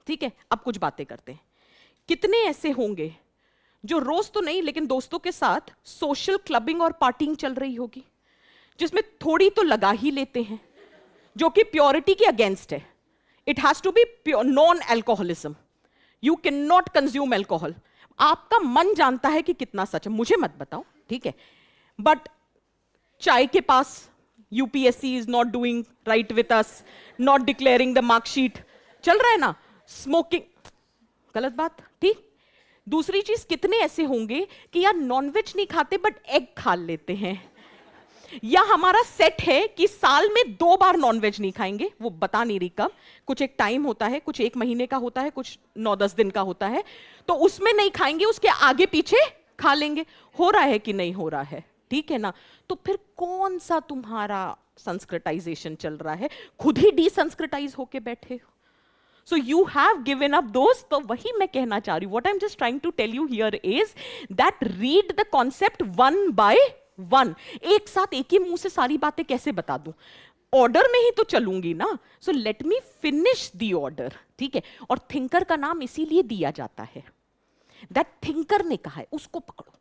ठीक है, अब कुछ बातें करते हैं. कितने ऐसे होंगे जो रोज तो नहीं लेकिन दोस्तों के साथ सोशल क्लबिंग और पार्टिंग चल रही होगी, जिसमें थोड़ी तो लगा ही लेते हैं, जो कि प्योरिटी के अगेंस्ट है. It has to be non alcoholism. You can not consume alcohol. आपका मन जानता है कि कितना सच है, मुझे मत बताओ. ठीक है, बट चाय के पास UPSC is not doing right with us, not declaring the marksheet चल रहा है ना. स्मोकिंग गलत बात. ठीक. दूसरी चीज, कितने ऐसे होंगे कि यार नॉनवेज नहीं खाते बट एग खा लेते हैं, या हमारा सेट है कि साल में 2 बार नॉनवेज नहीं खाएंगे, वो बता नहीं रही कब, कुछ एक टाइम होता है, कुछ 1 महीने का होता है, कुछ 9-10 दिन का होता है, तो उसमें नहीं खाएंगे, उसके आगे पीछे खा लेंगे. हो रहा है कि नहीं हो रहा है? ठीक है ना. तो फिर कौन सा तुम्हारा संस्कृताइजेशन चल रहा है? खुद ही डिसंस्कृताइज होके बैठे हो. So you have given up those. तो वही मैं कहना चाह रही हूं. What I'm just trying to tell you here is that read the concept one by one. एक साथ एक ही मुंह से सारी बातें कैसे बता दूं? ऑर्डर में ही तो चलूंगी ना. सो लेट मी फिनिश दी ऑर्डर. ठीक है, और थिंकर का नाम इसीलिए दिया जाता है. दैट थिंकर ने कहा है, उसको पकड़ो,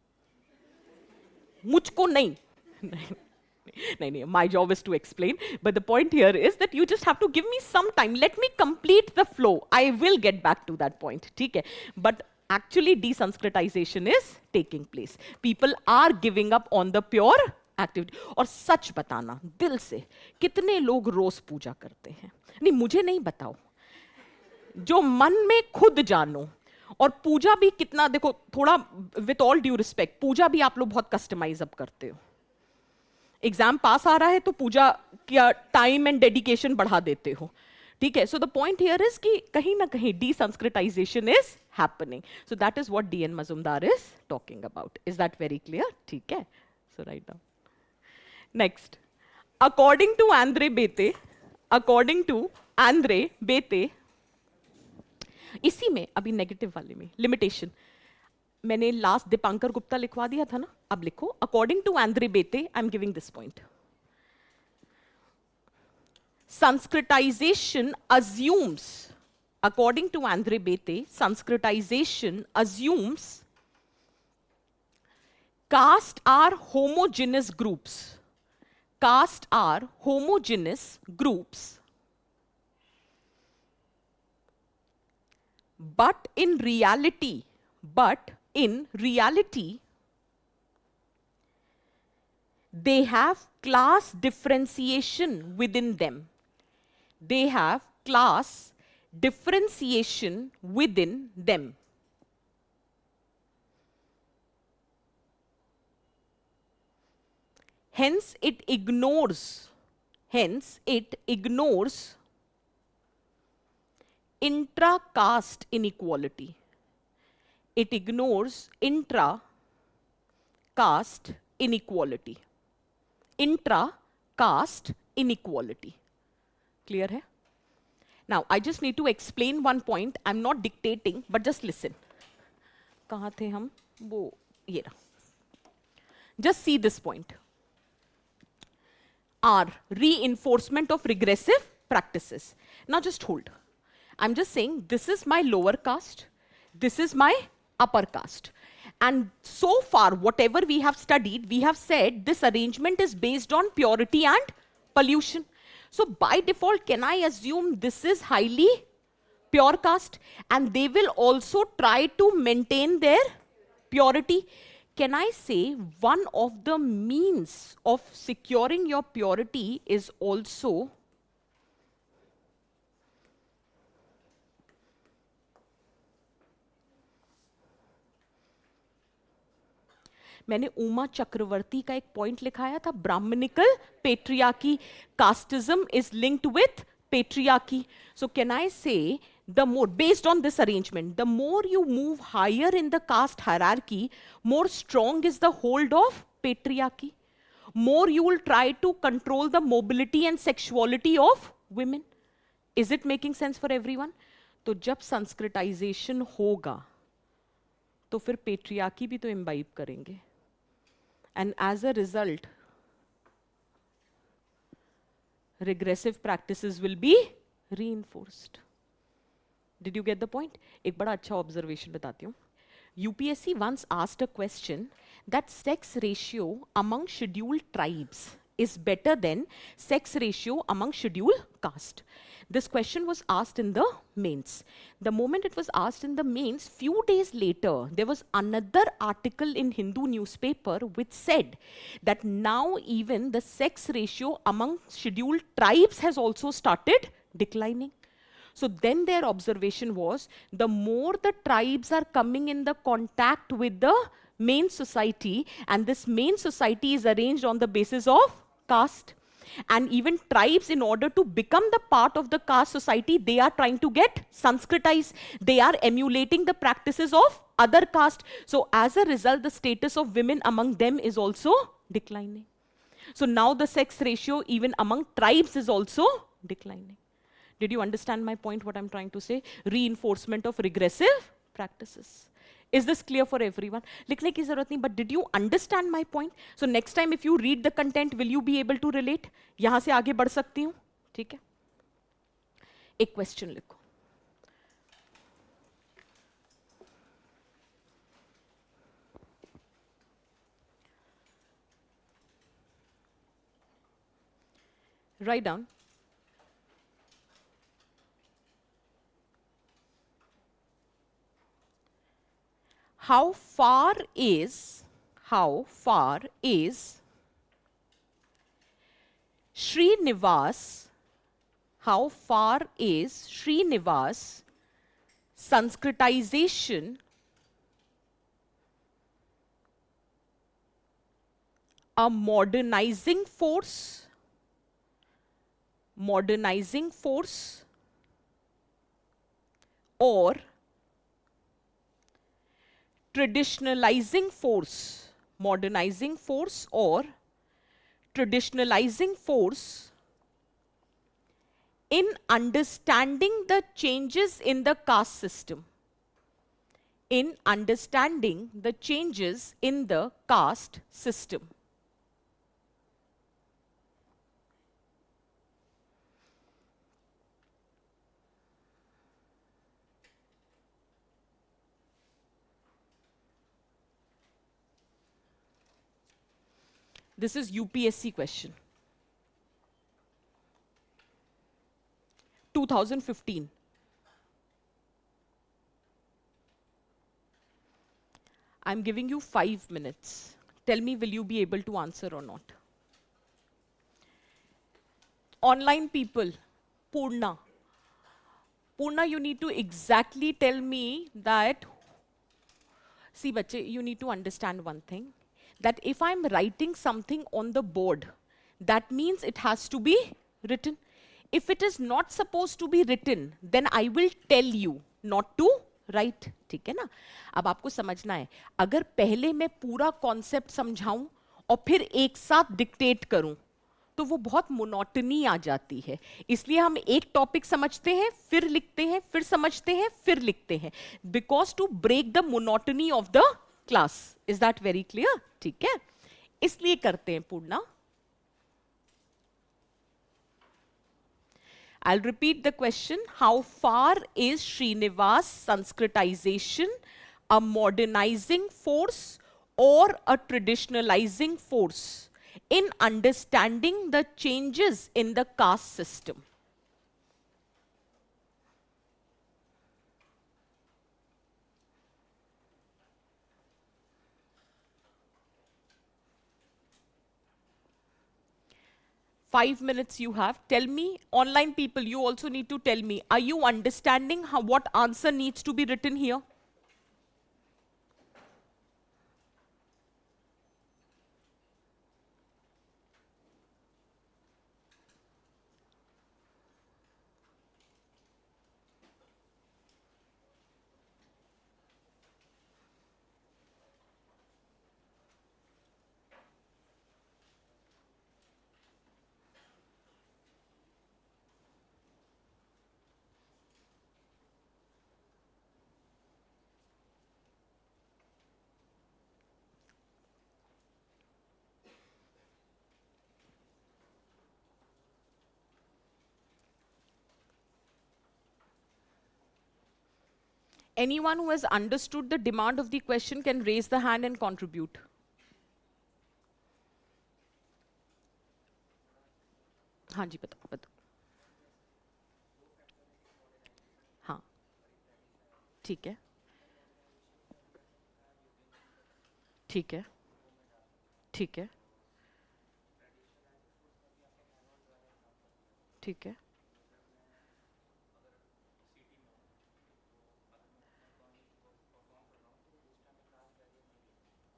मुझको नहीं. नहीं, my job is to explain, but the point here is that you just have to give me some time. Let me complete the flow. I will get back to that point. ठीक है, but actually desanskritization is taking place. People are giving up on the pure activity. और सच बताना दिल से, कितने लोग रोज पूजा करते हैं? नहीं, मुझे नहीं बताओ, जो मन में खुद जानो. और पूजा भी कितना, देखो थोड़ा विथ ऑल ड्यू रिस्पेक्ट, पूजा भी आप लोग बहुत कस्टमाइज अप करते हो. एग्जाम पास आ रहा है तो पूजा का टाइम एंड डेडिकेशन बढ़ा देते हो. ठीक है, so the point here is कि कहीं ना कहीं desanskritization is happening. So that is what D N Majumdar is talking about. Is that very clear? ठीक है, so write down. Next, according to Andre Beteille, इसी में अभी नेगेटिव वाले में लिमिटेशन मैंने लास्ट दीपांकर गुप्ता लिखवा दिया था ना, अब लिखो. According to Andre Beteille, I am giving this point. Sanskritization assumes, according to Andre Bete, Sanskritization assumes caste are homogeneous groups. Caste are homogeneous groups. But in reality, they have class differentiation within them. They have class differentiation within them. Hence it ignores intra-caste inequality. It ignores intra-caste inequality. Intra-caste inequality. Clear hai? Now, I just need to explain one point. I'm not dictating, but just listen. कहाँ थे हम? वो ये रहा. Just see this point. R, reinforcement of regressive practices. Now just hold. I'm just saying this is my lower caste, this is my upper caste. And so far, whatever we have studied, we have said this arrangement is based on purity and pollution. So by default, can I assume this is highly pure caste? And they will also try to maintain their purity. Can I say one of the means of securing your purity is also मैंने उमा चक्रवर्ती का एक point लिखाया था, Brahmanical patriarchy, casteism is linked with patriarchy. So can I say the more, based on this arrangement, the more you move higher in the caste hierarchy, more strong is the hold of patriarchy. More you will try to control the mobility and sexuality of women. Is it making sense for everyone? तो जब Sanskritisation होगा तो फिर patriarchy भी तो imbibe करेंगे. And as a result, regressive practices will be reinforced. Did you get the point? एक बड़ा अच्छा observation बताती हूँ. UPSC once asked a question that sex ratio among scheduled tribes is better than sex ratio among scheduled caste. This question was asked in the mains. The moment it was asked in the mains, few days later, there was another article in Hindu newspaper which said that now even the sex ratio among scheduled tribes has also started declining. So then their observation was, the more the tribes are coming in the contact with the main society, and this main society is arranged on the basis of caste. And even tribes, in order to become the part of the caste society, they are trying to get Sanskritized. They are emulating the practices of other caste. So as a result, the status of women among them is also declining. So now the sex ratio even among tribes is also declining. Did you understand my point, what I'm trying to say? Reinforcement of regressive practices. Is this clear for everyone? लिखने की जरूरत नहीं, but did you understand my point? So next time if you read the content, will you be able to relate? यहाँ से आगे बढ़ सकती हूँ, ठीक है? एक question लिखो. Write down. How far is Srinivas, how far is Srinivas Sanskritization a modernizing force or traditionalizing force, modernizing force or traditionalizing force in understanding the changes in the caste system. In understanding the changes in the caste system. This is UPSC question. 2015. I'm giving you 5 minutes. Tell me, will you be able to answer or not? Online people, Purna. Purna, you need to exactly tell me that, see, bache, you need to understand one thing. That if I'm writing something on the board, that means it has to be written. If it is not supposed to be written, then I will tell you not to write. ठीक है ना? अब आपको समझना है, अगर पहले मैं पूरा कॉन्सेप्ट समझाऊं और फिर एक साथ डिक्टेट करूं तो वो बहुत मोनोटनी आ जाती है। इसलिए हम एक टॉपिक समझते हैं, फिर लिखते हैं, फिर समझते हैं, फिर लिखते हैं, because to break the monotony of the class. Is that very clear? ठीक है, इसलिए करते हैं पूर्णा। I'll repeat the question. How far is Srinivas Sanskritization a modernizing force or a traditionalizing force in understanding the changes in the caste system? Five minutes you have. Tell me, online people, you also need to tell me, are you understanding what answer needs to be written here? Anyone who has understood the demand of the question can raise the hand and contribute. हाँ जी, बताओ बताओ। हाँ, ठीक है, ठीक है, ठीक है, ठीक है,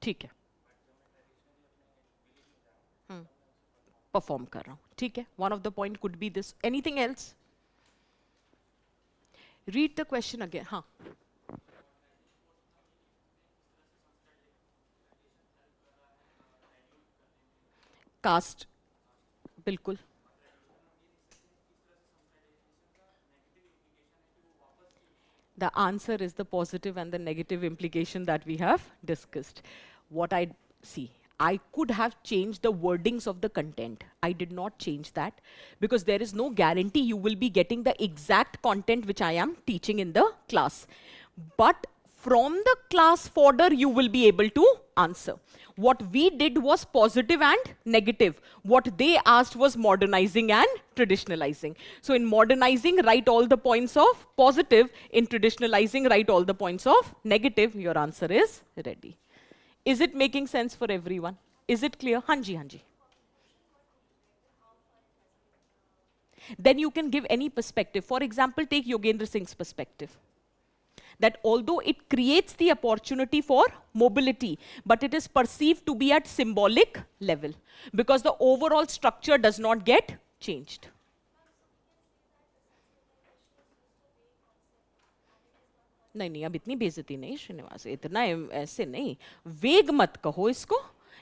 ठीक है, परफॉर्म कर रहा हूँ, ठीक है। One of the point could be this. Anything else? Read the question again. हाँ, कास्ट, बिल्कुल। The answer is the positive and the negative implication that we have discussed. What I see, I could have changed the wordings of the content. I did not change that because there is no guarantee you will be getting the exact content which I am teaching in the class. But from the class fodder, you will be able to answer. What we did was positive and negative. What they asked was modernizing and traditionalizing. So in modernizing, write all the points of positive. In traditionalizing, write all the points of negative. Your answer is ready. Is it making sense for everyone? Is it clear? Hanji, Hanji. Then you can give any perspective. For example, take Yogendra Singh's perspective. That although it creates the opportunity for mobility, but it is perceived to be at symbolic level because the overall structure does not get changed. नहीं नहीं, अब इतनी बेइज्जती नहीं श्रीनिवास, इतना ऐसे नहीं, वेग मत कहो इसको।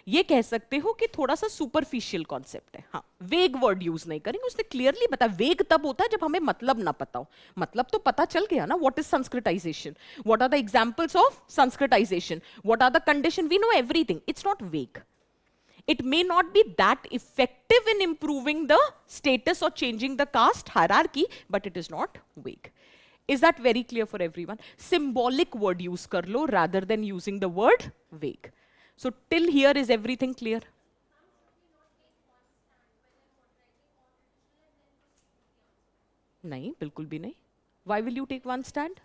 ये कह सकते हो कि थोड़ा सा सुपरफिशियल कॉन्सेप्ट है। हाँ, वेग वर्ड यूज नहीं करेंगे। उसने क्लियरली बताया वेग तब होता है जब हमें मतलब ना पता हो। मतलब तो पता चल गया ना, what is Sanskritization, what are the examples of Sanskritization, what are the condition, we know everything. It's not vague. It may not be that effective in improving the status or changing the caste hierarchy, but it is not vague. Is that very clear for everyone? Symbolic word use kar lo rather than using the word vague. So till here is everything clear? नहीं, बिल्कुल भी नहीं. Why will you take one stand?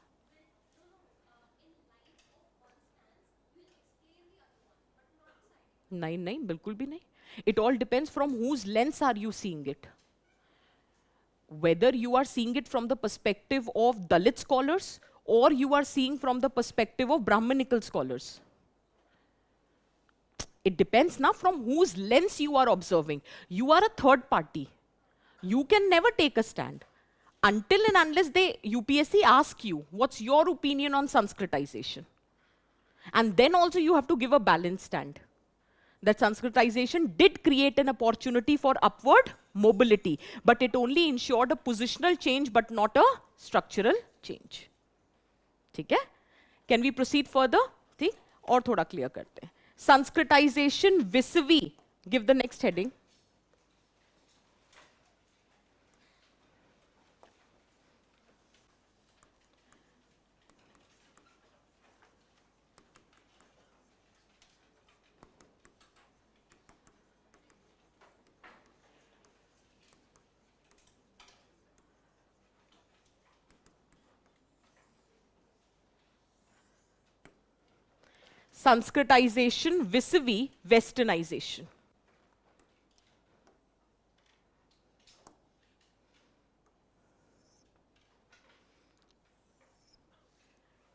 नहीं नहीं, बिल्कुल भी नहीं. It all depends from whose lens are you seeing it. Whether you are seeing it from the perspective of Dalit scholars or you are seeing from the perspective of Brahmanical scholars. It depends now from whose lens you are observing. You are a third party. You can never take a stand. Until and unless they UPSC ask you, what's your opinion on Sanskritization? And then also you have to give a balanced stand. that Sanskritization did create an opportunity for upward mobility, but it only ensured a positional change but not a structural change. ठीक है? Can we proceed further? ठीक? और थोड़ा clear करते हैं. Sanskritization vis-a-vis. Give the next heading. Sanskritization vis-a-vis westernization.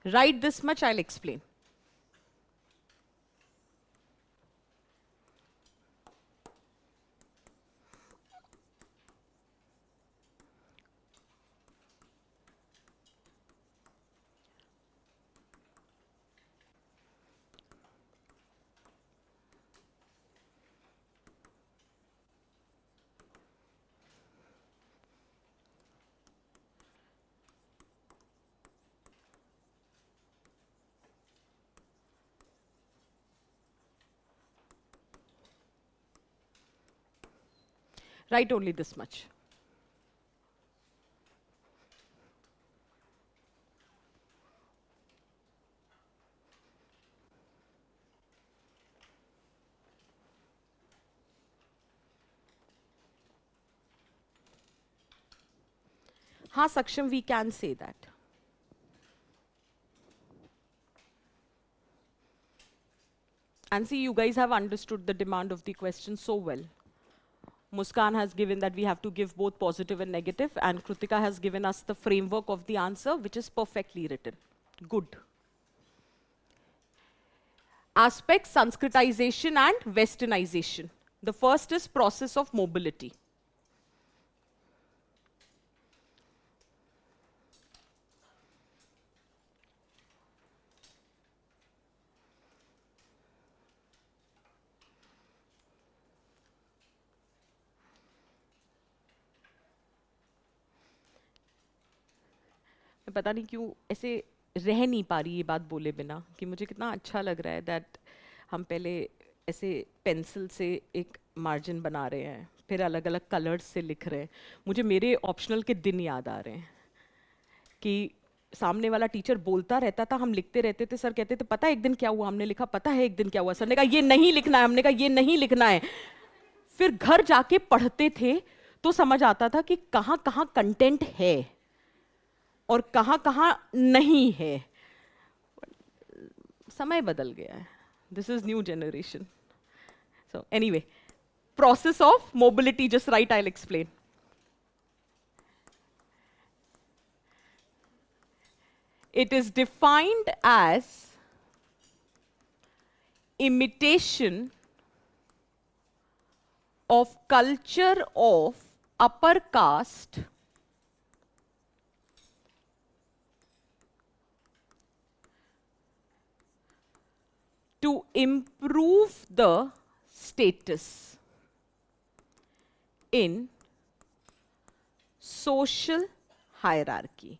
Write this much, I'll explain. Write only this much. हाँ Saksham, we can say that. And see, you guys have understood the demand of the question so well. Muskan has given that we have to give both positive and negative, and Krutika has given us the framework of the answer, which is perfectly written. Good. Aspects, Sanskritization and westernization. The first is process of mobility. मैं पता नहीं क्यों ऐसे रह नहीं पा रही ये बात बोले बिना कि मुझे कितना अच्छा लग रहा है दैट हम पहले ऐसे पेंसिल से एक मार्जिन बना रहे हैं, फिर अलग अलग कलर्स से लिख रहे हैं. मुझे मेरे ऑप्शनल के दिन याद आ रहे हैं कि सामने वाला टीचर बोलता रहता था, हम लिखते रहते थे, सर कहते थे पता है एक दिन क्या हुआ, हमने लिखा पता है एक दिन क्या हुआ, सर ने कहा ये नहीं लिखना है, हमने कहा ये नहीं लिखना है. फिर घर जाके पढ़ते थे तो समझ आता था कि कहाँ कहाँ कंटेंट है और कहाँ कहाँ नहीं है. समय बदल गया है. This is new generation. So anyway, process of mobility, just write, I'll explain. It is defined as imitation of culture of upper caste to improve the status in social hierarchy.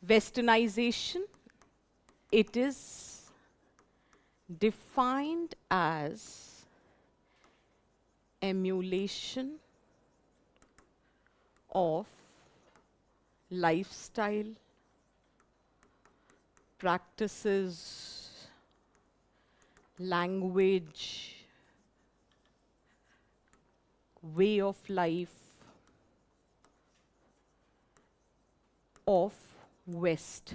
Westernization, it is defined as emulation of lifestyle, practices, language, way of life of West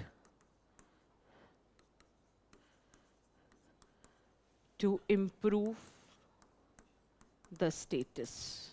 to improve the status.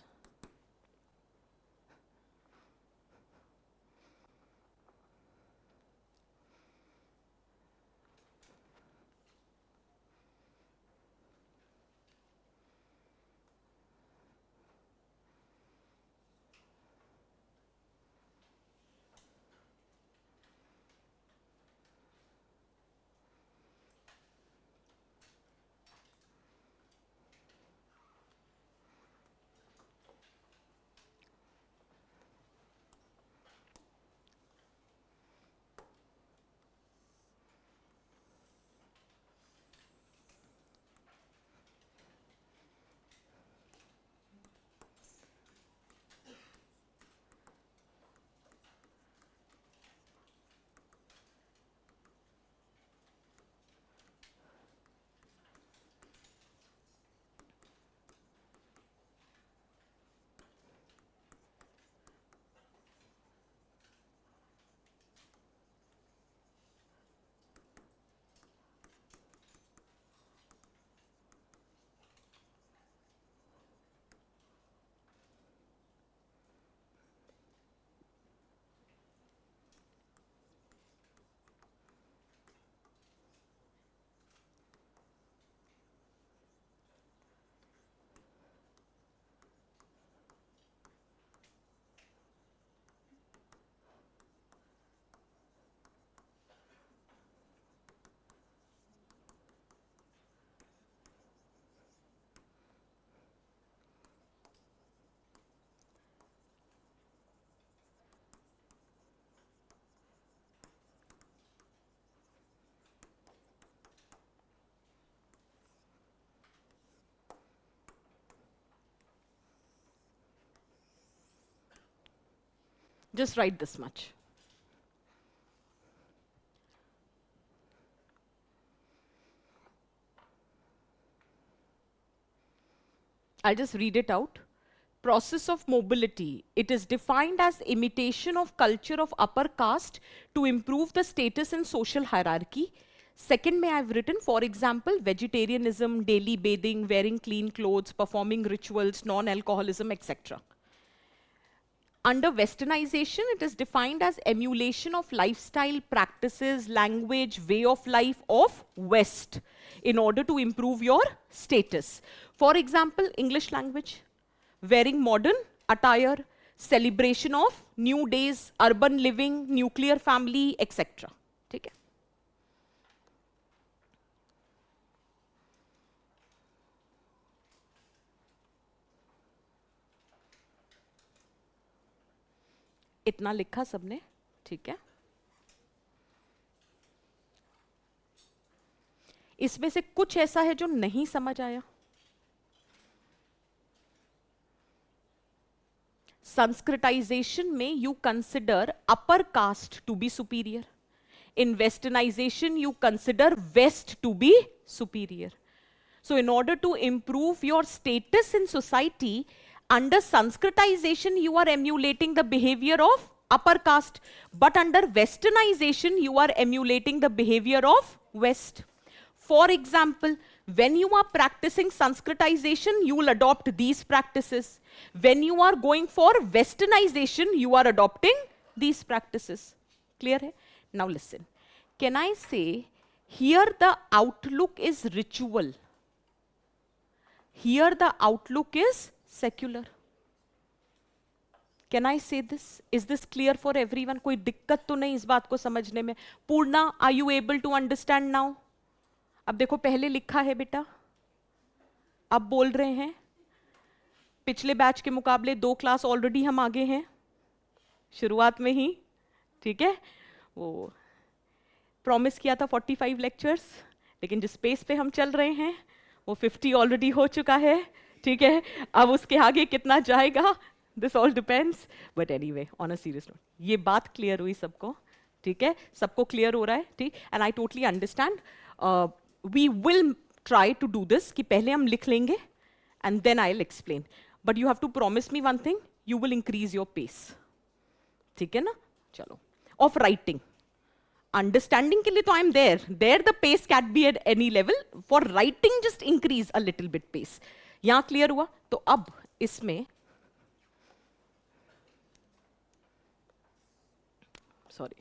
Just write this much. I'll just read it out. Process of mobility. It is defined as imitation of culture of upper caste to improve the status in social hierarchy. Second, may I've written, for example, vegetarianism, daily bathing, wearing clean clothes, performing rituals, non-alcoholism, etc. Under westernization, it is defined as emulation of lifestyle, practices, language, way of life of West in order to improve your status. For example, English language, wearing modern attire, celebration of new days, urban living, nuclear family, etc. ठीक है? इतना लिखा सबने, ठीक है? इसमें से कुछ ऐसा है जो नहीं समझ आया? Sanskritization में you consider upper caste to be superior. In westernization, you consider West to be superior. So in order to improve your status in society, under Sanskritization, you are emulating the behavior of upper caste. But under westernization, you are emulating the behavior of West. For example, when you are practicing Sanskritization, you will adopt these practices. When you are going for westernization, you are adopting these practices. Clear hai? Now listen. Can I say, here the outlook is ritual. Here the outlook is secular. Can I say this? Is this clear for everyone? कोई दिक्कत तो नहीं इस बात को समझने में? Purna, are you able to understand now? अब देखो पहले लिखा है बेटा, अब बोल रहे हैं. पिछले बैच के मुकाबले 2 क्लास ऑलरेडी हम आगे हैं शुरुआत में ही, ठीक है? वो प्रॉमिस किया था 45 लेक्चर्स, लेकिन जिस पेस पे हम चल रहे हैं वो 50 ऑलरेडी हो चुका है, ठीक है? अब उसके आगे कितना जाएगा, this all depends. But anyway, on a serious note, ये बात क्लियर हुई सबको, ठीक है? सबको क्लियर हो रहा है, ठीक? And I totally understand. We will try to do this कि पहले हम लिख लेंगे and then I'll explain. But you have to promise me one thing, you will increase your pace. ठीक है ना? चलो. Of writing. Understanding के लिए तो I'm there. There the pace can't be at any level. For writing just increase a little bit pace. यहाँ clear हुआ? तो अब इसमें sorry.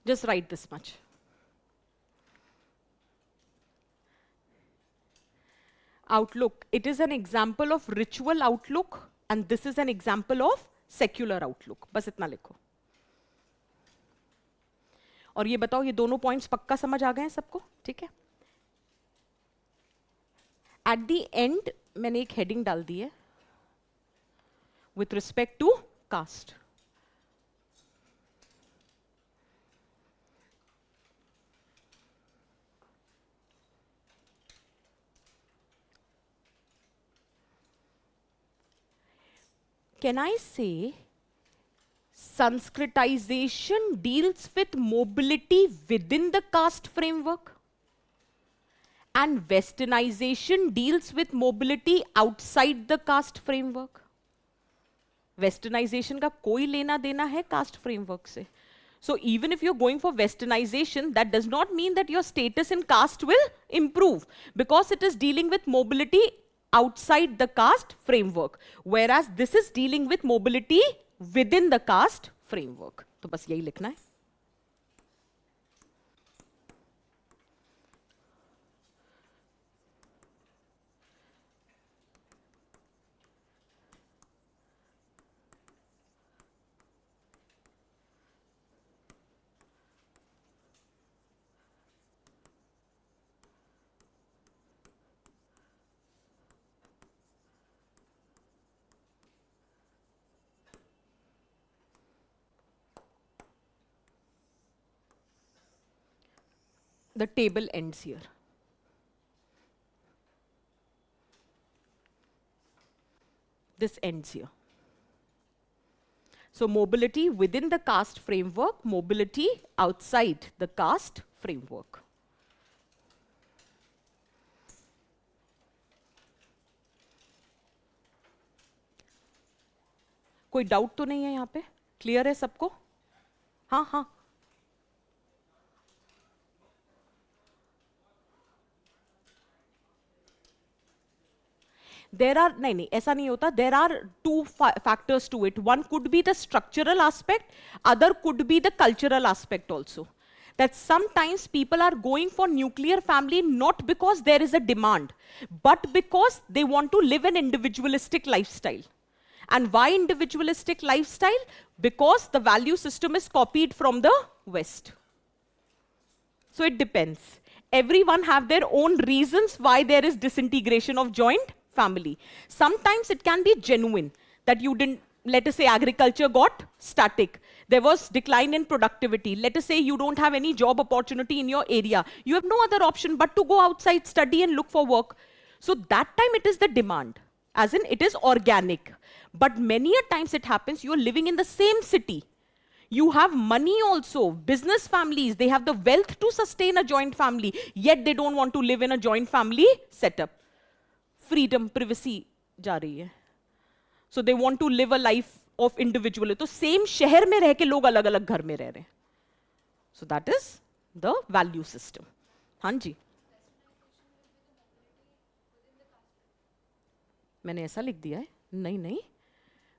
Just write this much. Outlook. It is an example of ritual outlook and this is an example of secular outlook. बस इतना लिखो. और ये बताओ, ये दोनों पॉइंट्स पक्का समझ आ गए हैं सबको? ठीक है? एट द एंड मैंने एक हेडिंग डाल दी है with respect to caste. Can I say Sanskritization deals with mobility within the caste framework and westernization deals with mobility outside the caste framework? Westernization का कोई लेना देना है कास्ट फ्रेमवर्क से. So even if you're going for westernization, that does not mean that your status in caste will improve, because it is dealing with mobility outside the caste framework, whereas this is dealing with mobility within the caste framework. तो बस यही लिखना है. The table ends here. This ends here. So mobility within the caste framework, mobility outside the caste framework. कोई doubt तो नहीं है यहाँ पे? क्लियर है सबको? हाँ हाँ. There are नहीं नहीं ऐसा नहीं होता. There are two factors to it. One could be the structural aspect, other could be the cultural aspect also. That sometimes people are going for nuclear family not because there is a demand, but because they want to live an individualistic lifestyle. And why individualistic lifestyle? Because the value system is copied from the West. So it depends. Everyone have their own reasons why there is disintegration of joint family. Sometimes it can be genuine that you didn't, let us say agriculture got static. There was decline in productivity. Let us say you don't have any job opportunity in your area. You have no other option but to go outside, study and look for work. So that time it is the demand, as in it is organic. But many a times it happens you are living in the same city. You have money also, business families, they have the wealth to sustain a joint family, yet they don't want to live in a joint family setup. Freedom, privacy जा रही है. So they want to live a life of individual. तो same शहर में रह के लोग अलग अलग घर में रह रहे हैं. So that is the value system. हाँ जी. मैंने ऐसा लिख दिया है? नहीं नहीं.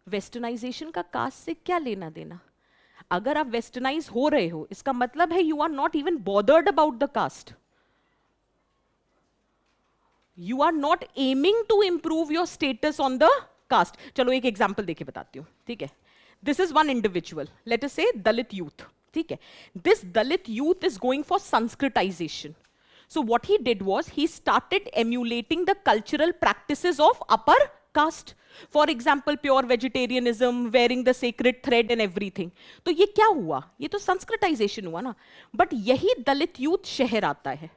वेस्टर्नाइजेशन का कास्ट से क्या लेना देना? अगर आप वेस्टर्नाइज हो रहे हो इसका मतलब है you are not even bothered about the caste. You are not aiming to improve your status on the caste. चलो एक एग्जाम्पल देके बताती हूँ. ठीक है. This is one individual, let us say Dalit youth. ठीक है. This Dalit youth is going for Sanskritization. So what he did was he started emulating the cultural practices of upper caste. For example, pure vegetarianism, wearing the sacred thread and everything. तो ये क्या हुआ? ये तो Sanskritisation हुआ ना. But यही दलित youth शहर आता है,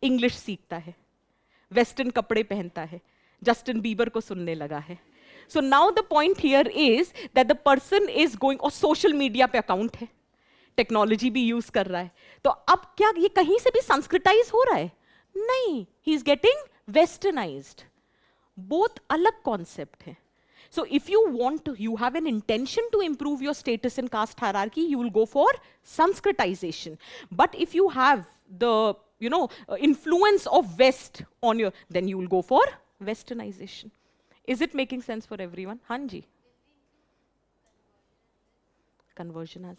इंग्लिश सीखता है, वेस्टर्न कपड़े पहनता है, जस्टिन बीबर को सुनने लगा है. So now the point here is that the person is going, और सोशल मीडिया पे अकाउंट है, टेक्नोलॉजी भी यूज कर रहा है. तो अब क्या ये कहीं से भी संस्कृताइज हो रहा है? नहीं, he is getting westernised. Both अलग कॉन्सेप्ट है. So if you want to, you have an intention to improve your status in caste hierarchy, you will go for Sanskritization. But if you have the, influence of West on your, then you will go for Westernization. Is it making sense for everyone? Hanji. Conversion as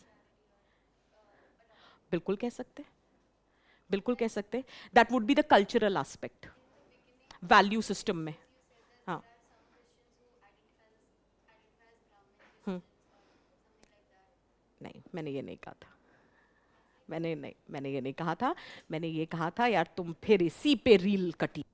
बिल्कुल कह सकते, बिल्कुल कह सकते. That would be the cultural aspect value system में. हाँ. नहीं, मैंने ये नहीं कहा था. मैंने ये नहीं कहा था. मैंने ये कहा था यार तुम फिर इसी पे रील कटी.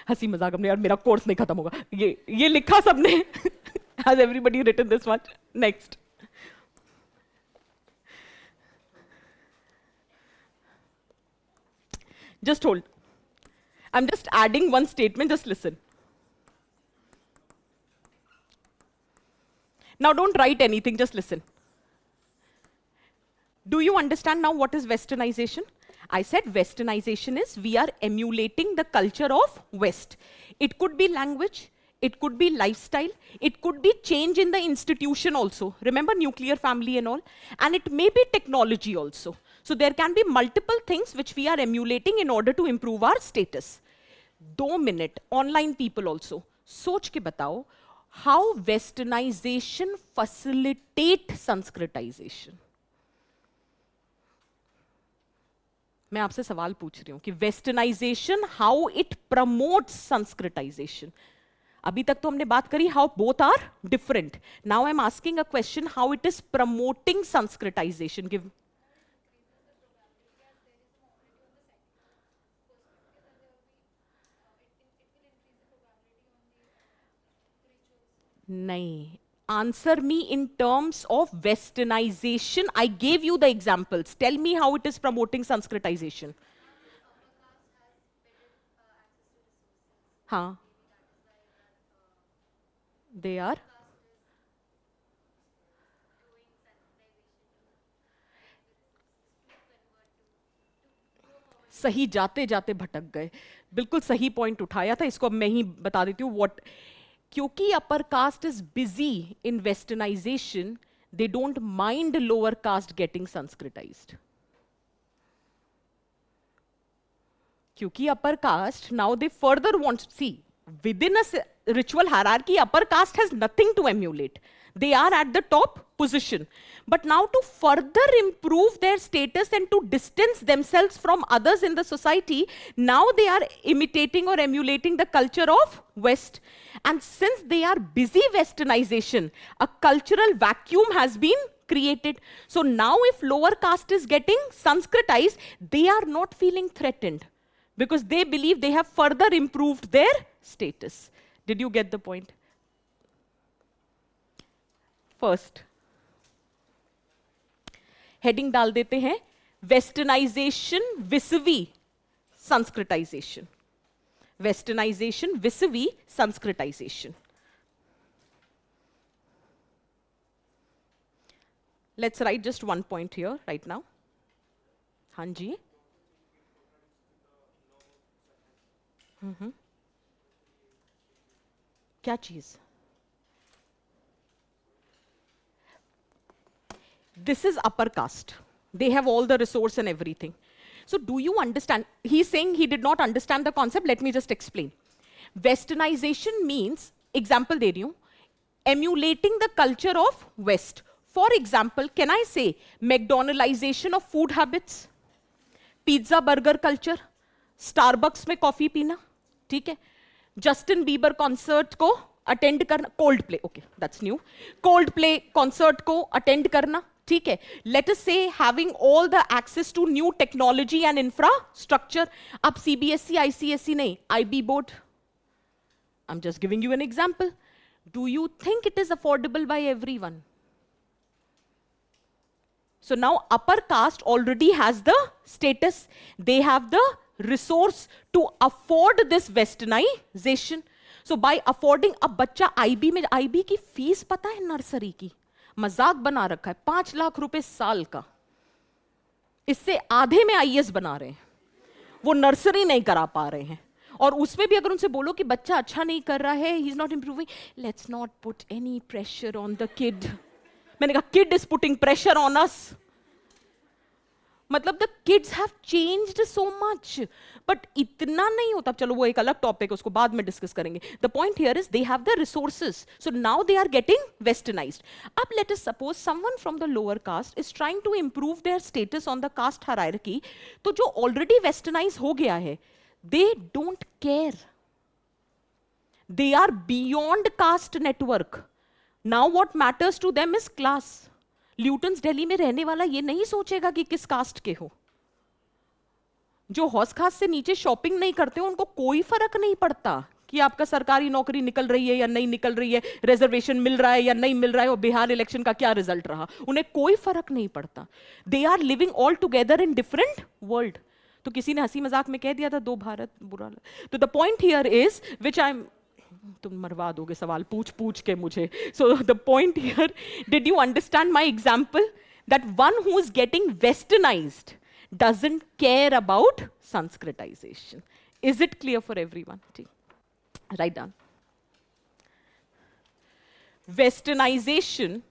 हंसी मजाक हमने, यार मेरा कोर्स नहीं खत्म होगा, ये लिखा सबने. Has everybody written this much? Next. Just hold. I'm just adding one statement, just listen. Now don't write anything, just listen. Do you understand now what is westernization? I said westernization is we are emulating the culture of West. It could be language, it could be lifestyle, it could be change in the institution also. Remember nuclear family and all? And it may be technology also. So there can be multiple things which we are emulating in order to improve our status. 2 minute, online people also. सोच के बताओ, how westernization facilitate Sanskritization? मैं आपसे सवाल पूछ रही हूं कि westernization how it promotes Sanskritization. अभी तक तो हमने बात करी how both are different. Now I am asking a question, how it is promoting Sanskritization. Give. नहीं. Answer me in terms of westernization. I gave you the examples. Tell me how it is promoting Sanskritization. हाँ. They are. सही जाते जाते भटक गए. बिल्कुल सही point उठाया था, इसको अब मैं ही बता देती हूँ. व्हाट, क्योंकि upper caste is busy in westernization, they don't mind lower caste getting sanskritized. क्योंकि upper caste now they further want, see within a ritual hierarchy, upper caste has nothing to emulate. They are at the top position. But now to further improve their status and to distance themselves from others in the society, now they are imitating or emulating the culture of West. And since they are busy westernization, a cultural vacuum has been created. So now if lower caste is getting Sanskritized, they are not feeling threatened, because they believe they have further improved their status. Did you get the point? First, heading डाल देते हैं, westernization vis-a-vis Sanskritization. Westernization vis-a-vis Sanskritization. Let's write just one point here right now. हाँ जी. क्या चीज? This is upper caste. They have all the resource and everything. So do you understand? He's saying he did not understand the concept. Let me just explain. Westernization means, example दे रही हूं, emulating the culture of West. For example, can I say McDonaldization of food habits, pizza burger culture, Starbucks में coffee पीना, ठीक है, Justin Bieber concert को attend करना, Coldplay, okay that's new, Coldplay concert को attend करना, ठीक है. Let us say having all the access to new technology and infrastructure. अब सीबीएसई आईसीएसई नहीं, IB board. I am just giving you an example. Do you think it is affordable by everyone? So now upper caste already has the status. They have the resource to afford this westernization. So by affording, अब बच्चा IB में, IB की fees पता है nursery की? मजाक बना रखा है, 5 लाख रुपए साल का. इससे आधे में IAS बना रहे हैं, वो नर्सरी नहीं करा पा रहे हैं. और उसमें भी अगर उनसे बोलो कि बच्चा अच्छा नहीं कर रहा है, he is not improving, let's not put any pressure on the kid. मैंने कहा kid is putting pressure on us. मतलब the kids have changed so much. But इतना नहीं होता. चलो वो एक अलग टॉपिक है, उसको बाद में डिस्कस करेंगे. The point here is they have the resources. So now they are getting westernized. अब let us suppose someone from the lower caste is trying to improve their status on the caste hierarchy. तो जो already westernized हो गया है, they don't care. They are beyond caste network. Now what matters to them is class. ल्यूटन्स Delhi में रहने वाला ये नहीं सोचेगा कि किस कास्ट के हो. जो हौस खास से नीचे शॉपिंग नहीं करते उनको कोई फर्क नहीं पड़ता कि आपका सरकारी नौकरी निकल रही है या नहीं निकल रही है, रिजर्वेशन मिल रहा है या नहीं मिल रहा है, और बिहार इलेक्शन का क्या रिजल्ट रहा, उन्हें कोई फर्क नहीं पड़ता. They are living all together in different world. तो किसी ने हंसी मजाक में कह दिया था दो भारत बुरा. तो the point here is which I am, तुम मरवा दोगे सवाल पूछ पूछ के मुझे. सो the point here, did you understand my example that one who is getting westernised doesn't care about Sanskritization. Is it clear for everyone? Write down. Westernization,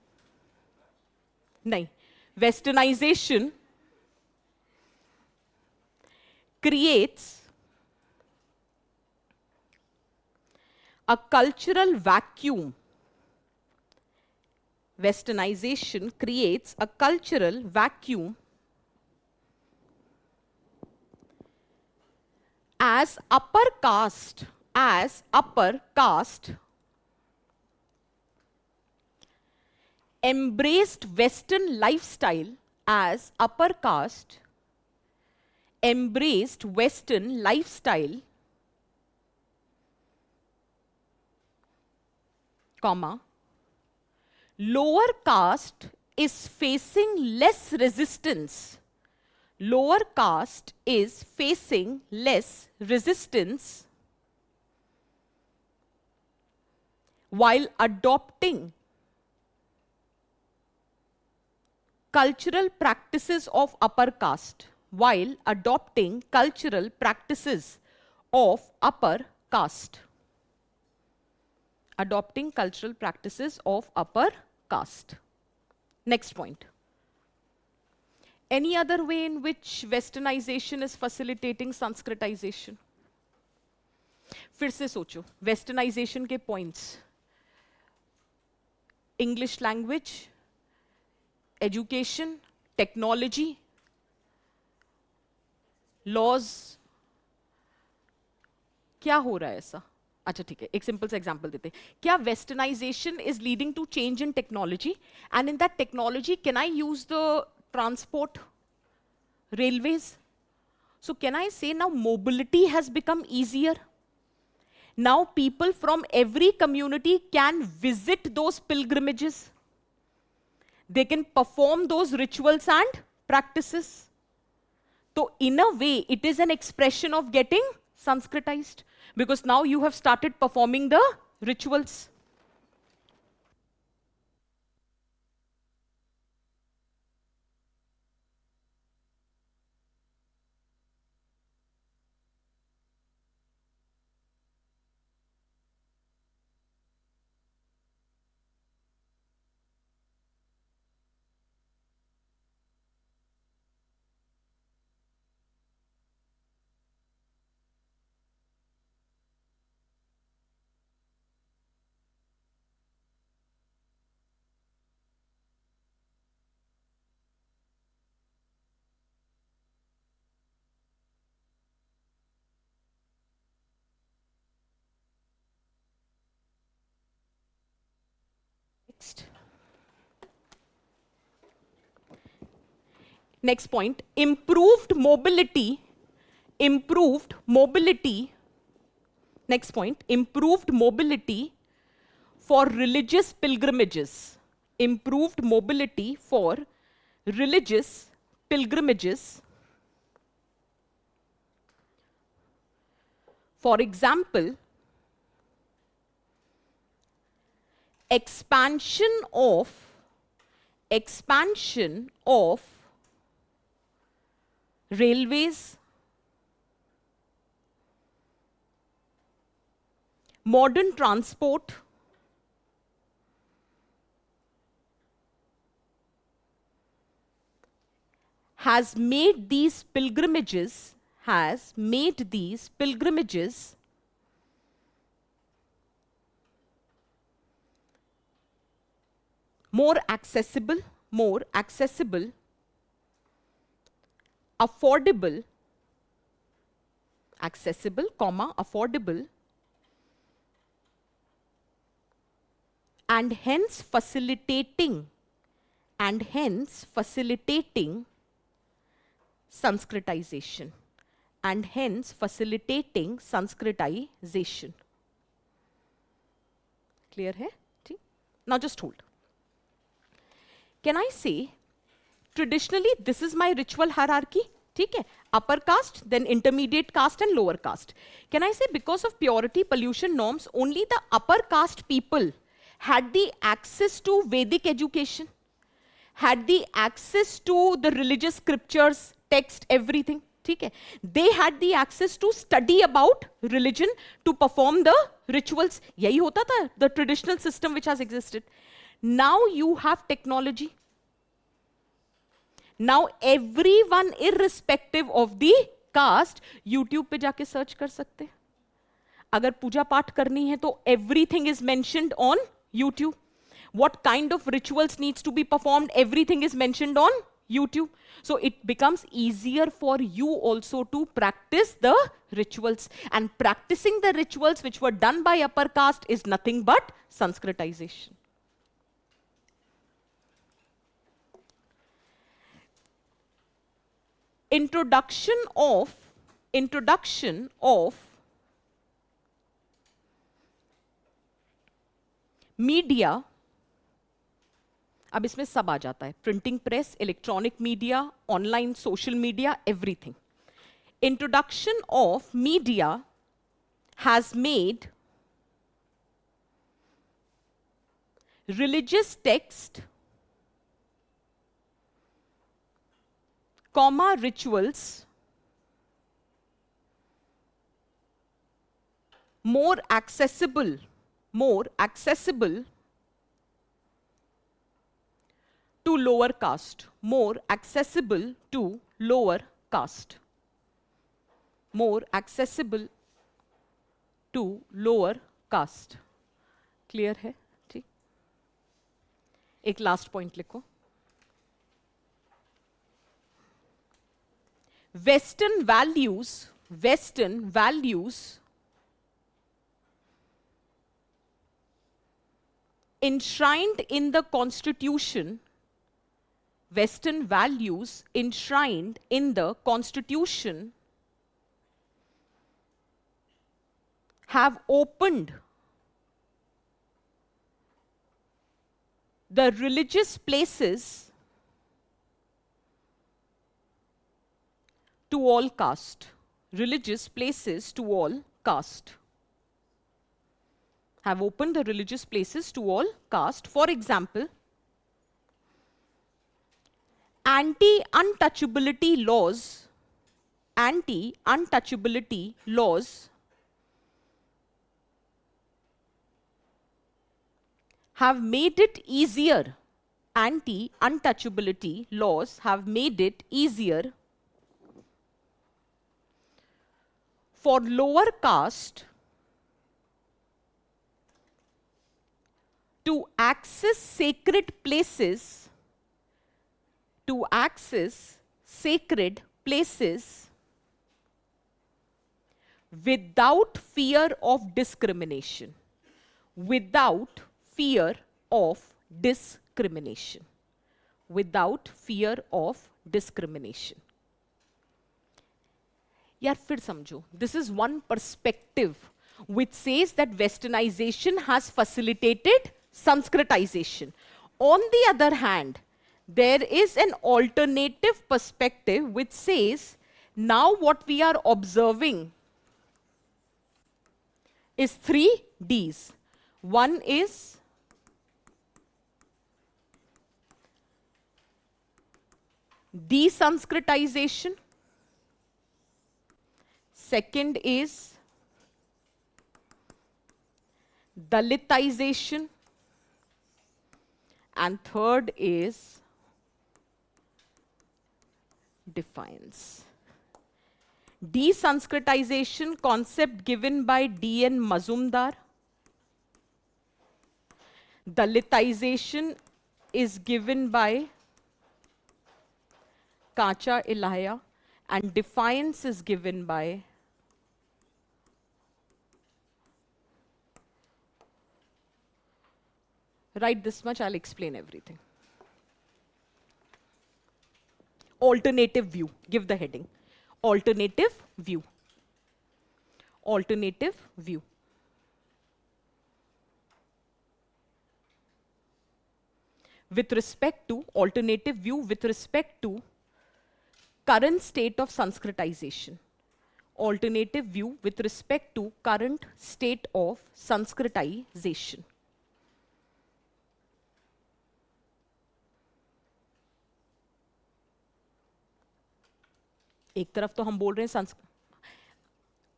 nahi, Westernization creates a cultural vacuum. Westernization creates a cultural vacuum as upper caste embraced Western lifestyle, as upper caste embraced Western lifestyle, comma, lower caste is facing less resistance. Lower caste is facing less resistance while adopting cultural practices of upper caste. While adopting cultural practices of upper caste. Adopting cultural practices of upper caste. Next point. Any other way in which Westernization is facilitating Sanskritization? फिर से सोचो, Westernization के points. English language, education, technology, laws. क्या हो रहा है ऐसा? अच्छा ठीक है, एक सिंपल सा एग्जांपल देते हैं. क्या westernization is leading to change in technology, and in that technology can I use the transport, railways? So can I say now mobility has become easier? Now people from every community can visit those pilgrimages. They can perform those rituals and practices. So in a way, it is an expression of getting Sanskritized, because now you have started performing the rituals. Next point, improved mobility. Next point, improved mobility for religious pilgrimages. Improved mobility for religious pilgrimages. For example, expansion of railways, modern transport, has made these pilgrimages more accessible, affordable, affordable, and hence facilitating Sanskritization. and hence facilitating Sanskritization. Clear hai? Now just hold. Can I say, traditionally, this is my ritual hierarchy? ठीक है? Upper caste, then intermediate caste and lower caste. Can I say, because of purity pollution norms, only the upper caste people had the access to Vedic education, had the access to the religious scriptures, text, everything. ठीक है? They had the access to study about religion, to perform the rituals. यही होता था, the traditional system which has existed. Now you have technology. Now everyone, irrespective of the caste, YouTube पे जाके search कर सकते. अगर पूजा पाठ करनी है तो everything is mentioned on YouTube. What kind of rituals needs to be performed, everything is mentioned on YouTube. So it becomes easier for you also to practice the rituals. And practicing the rituals which were done by upper caste is nothing but Sanskritization. Introduction of media. अब इसमें सब आ जाता है, printing press, electronic media, online social media, everything. Introduction of media has made religious text, rituals more accessible to lower caste, more accessible to lower caste, more accessible to lower caste. Clear है? ठीक. एक last point लिखो. Western values enshrined in the Constitution, Western values enshrined in the Constitution have opened the religious places to all caste. Religious places to all caste. Have opened the religious places to all caste. For example, anti-untouchability laws have made it easier. Anti-untouchability laws have made it easier for lower caste to access sacred places, without fear of discrimination. Without fear of discrimination. Without fear of discrimination. यार फिर समझो, this is one perspective which says that westernization has facilitated Sanskritization. On the other hand, there is an alternative perspective which says now what we are observing is 3 Ds. One is desanskritization. Second is Dalitization. And third is defiance. Desanskritization concept given by D.N. Mazumdar. Dalitization is given by Kacha Ilaya, and defiance is given by write this much, I'll explain everything. Alternative view, give the heading. Alternative view. Alternative view. With respect to, alternative view with respect to current state of Sanskritization. Alternative view with respect to current state of Sanskritization. एक तरफ तो हम बोल रहे हैं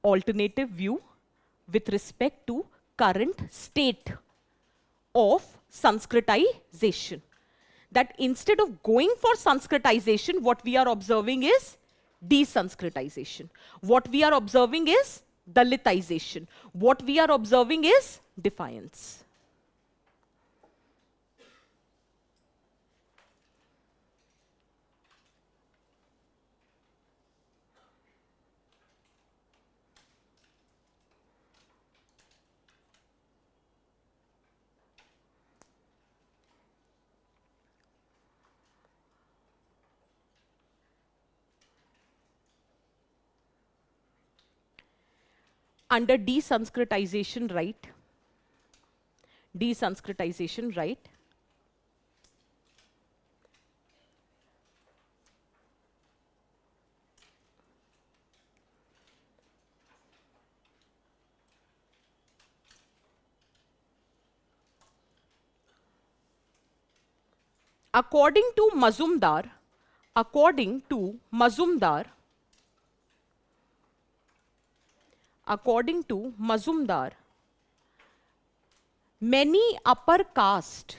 alternative view with respect to current state of Sanskritization. That instead of going for Sanskritization, what we are observing is de-Sanskritization. What we are observing is Dalitization. What we are observing is defiance. Under de-Sanskritization right, de-Sanskritization right, according to Mazumdar, according to Mazumdar, according to Mazumdar, many upper caste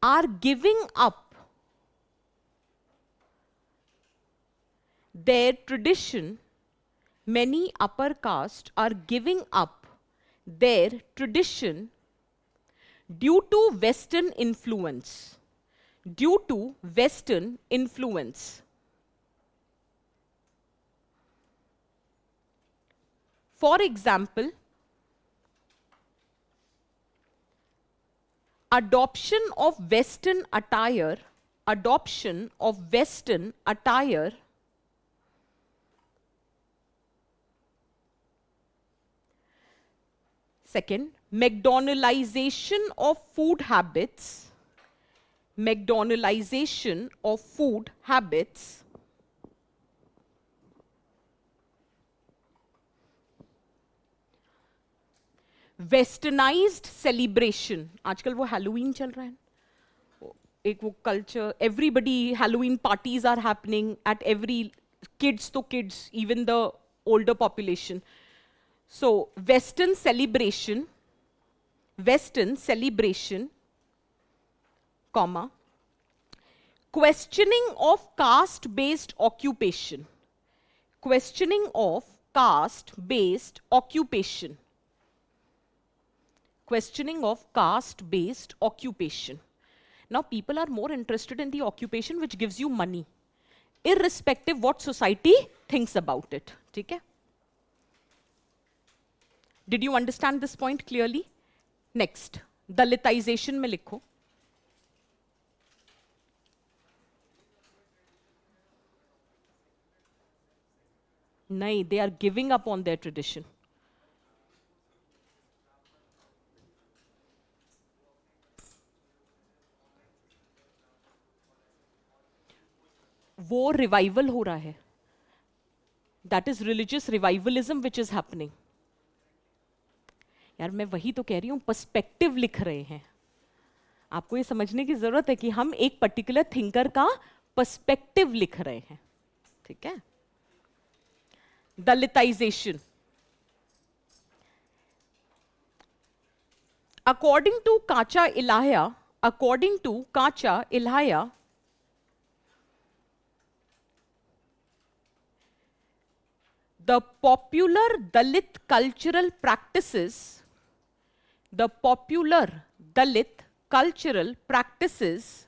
are giving up their tradition. Many upper caste are giving up their tradition due to Western influence. Due to Western influence. For example, adoption of Western attire, adoption of Western attire second, McDonaldization of food habits, McDonaldization of food habits, westernized celebration. आजकल वो Halloween चल रहा है, एक वो culture, everybody Halloween parties are happening at every kids to kids, even the older population. So Western celebration, comma, questioning of caste-based occupation, questioning of caste-based occupation, questioning of caste-based occupation. Now people are more interested in the occupation which gives you money, irrespective what society thinks about it. ठीक है? Did you understand this point clearly? Next, Dalitization में लिखो. नहीं, they are giving up on their tradition. वो revival हो रहा है. That is religious revivalism which is happening. यार मैं वही तो कह रही हूं, पर्सपेक्टिव लिख रहे हैं. आपको ये समझने की जरूरत है कि हम एक पर्टिकुलर थिंकर का पर्सपेक्टिव लिख रहे हैं. ठीक है? Dalitization. According to Kacha Ilaiah, according to Kacha Ilaiah, the popular Dalit cultural practices, the popular Dalit cultural practices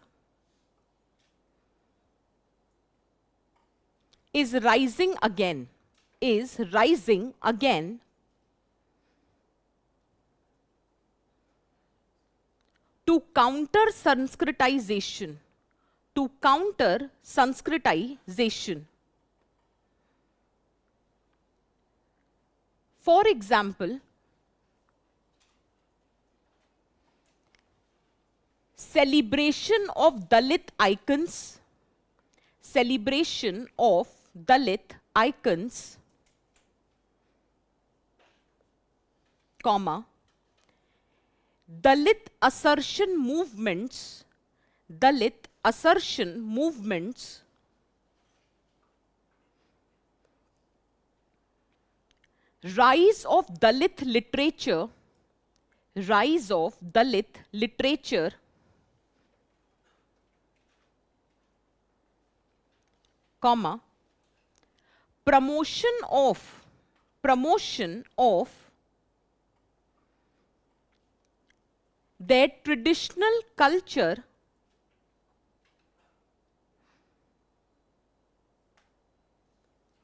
is rising again, is rising again to counter Sanskritization, to counter Sanskritization. For example, celebration of Dalit icons, celebration of Dalit icons, comma, Dalit assertion movements, Dalit assertion movements, rise of Dalit literature, rise of Dalit literature, comma, promotion of their traditional culture,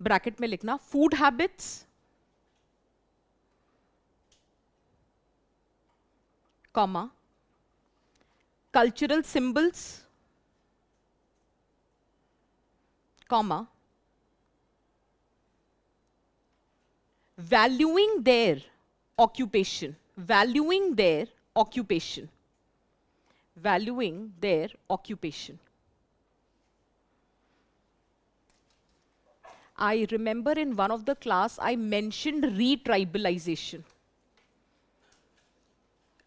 bracket में लिखना, food habits, comma, cultural symbols, comma, valuing their occupation, valuing their occupation, valuing their occupation. I remember in one of the class I mentioned retribalization,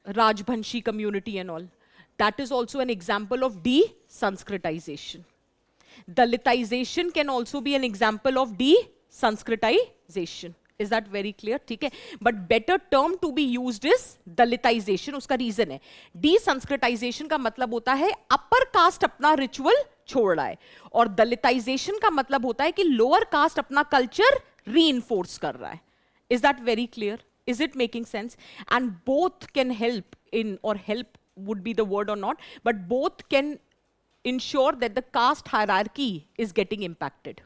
Rajbanshi community and all. That is also an example of de-Sanskritization. Dalitization can also be an example of de-Sanskritization. Is that very clear? ठीक है. But better term to be used is Dalitization. उसका reason है. De-Sanskritization का मतलब होता है upper caste अपना ritual छोड़ रहा है, और Dalitization का मतलब होता है कि lower caste अपना culture reinforce कर रहा है. Is that very clear? Is it making sense? And both can help in, or help would be the word or not, but both can ensure that the caste hierarchy is getting impacted.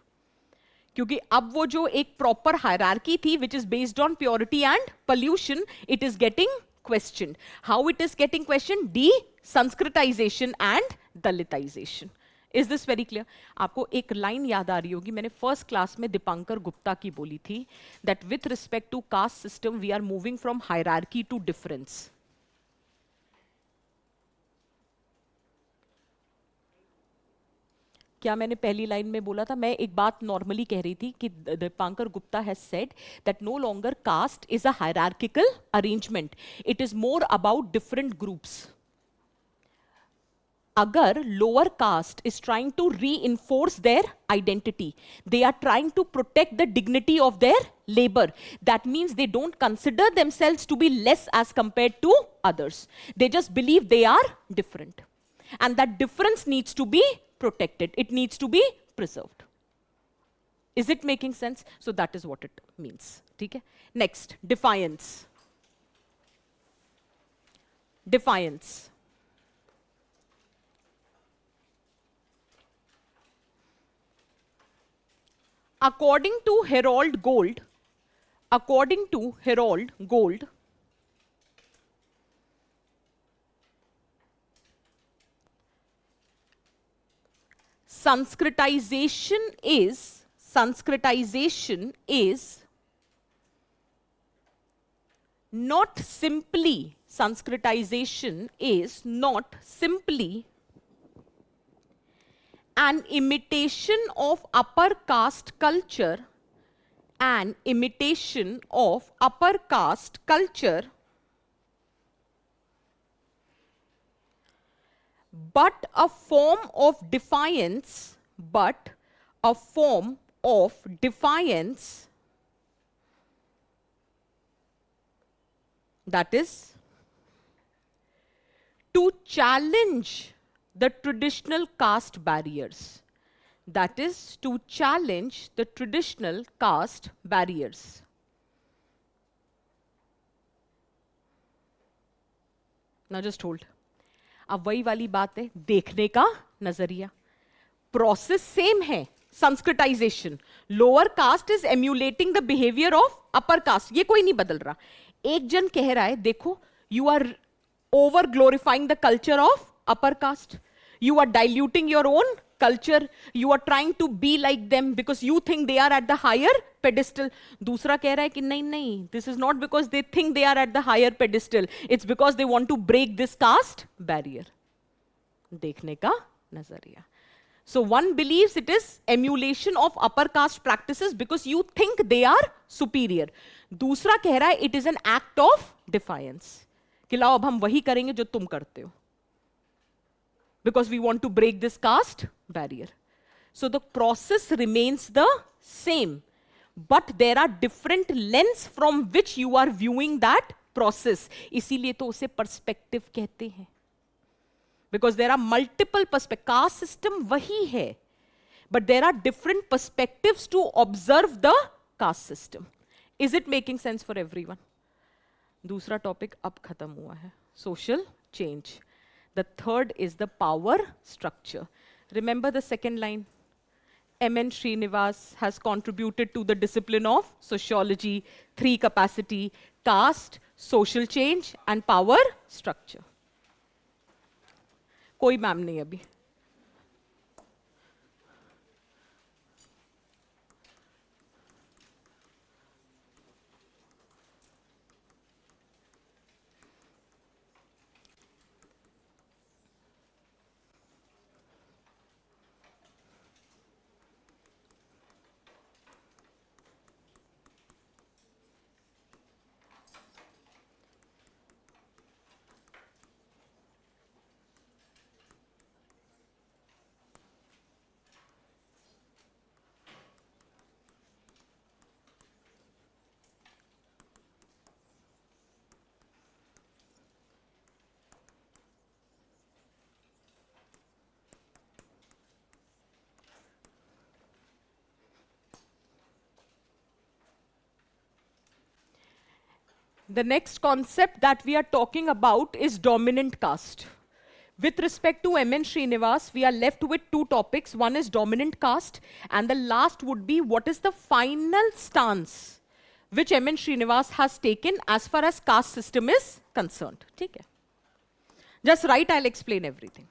क्योंकि अब वो जो एक proper hierarchy थी, which is based on purity and pollution, it is getting questioned. How it is getting questioned? De-Sanskritization and Dalitization. Is this very clear? आपको एक line याद आ रही होगी, मैंने फर्स्ट क्लास में दीपांकर गुप्ता की बोली थी, that with respect to caste system we are moving from hierarchy to difference. क्या मैंने पहली लाइन में बोला था? मैं एक बात नॉर्मली कह रही थी कि Dipankar Gupta has said that no longer caste is a hierarchical arrangement, it is more about different groups. अगर lower caste is trying to reinforce their identity, they are trying to protect the dignity of their labor, that means they don't consider themselves to be less as compared to others. They just believe they are different, and that difference needs to be protected, it needs to be preserved. Is it making sense? So that is what it means. Okay? Next, defiance. Defiance. According to Harold Gold, Sanskritization is not simply an imitation of upper caste culture, but a form of defiance, that is to challenge the traditional caste barriers. That is to challenge the traditional caste barriers. Now just hold. अब वही वाली बात है, देखने का नजरिया. Process same है. Sanskritization, lower caste is emulating the behaviour of upper caste, ये कोई नहीं बदल रहा. एक जन कह रहा है देखो, you are over glorifying the culture of upper caste. You are diluting your own culture. You are trying to be like them because you think they are at the higher pedestal. दूसरा कह रहा है कि नहीं नहीं, this is not because they think they are at the higher pedestal. It's because they want to break this caste barrier. देखने का नजरिया. So one believes it is emulation of upper caste practices because you think they are superior. दूसरा कह रहा है it is an act of defiance. कि लाओ अब हम वही करेंगे जो तुम करते हो. Because we want to break this caste barrier. So the process remains the same, but there are different lens from which you are viewing that process. इसीलिए तो उसे perspective कहते हैं. Because there are multiple perspectives. Caste system wahi hai, but there are different perspectives to observe the caste system. Is it making sense for everyone? दूसरा topic अब खत्म हुआ है. Social change. The third is the power structure. Remember the second line. M.N. Srinivas has contributed to the discipline of sociology, three capacity, caste, social change, and power structure. कोई ma'am नहीं अभी. The next concept that we are talking about is dominant caste. With respect to M.N. Srinivas, we are left with two topics. One is dominant caste, and the last would be what is the final stance which M.N. Srinivas has taken as far as caste system is concerned. ठीक है? Just write, I'll explain everything.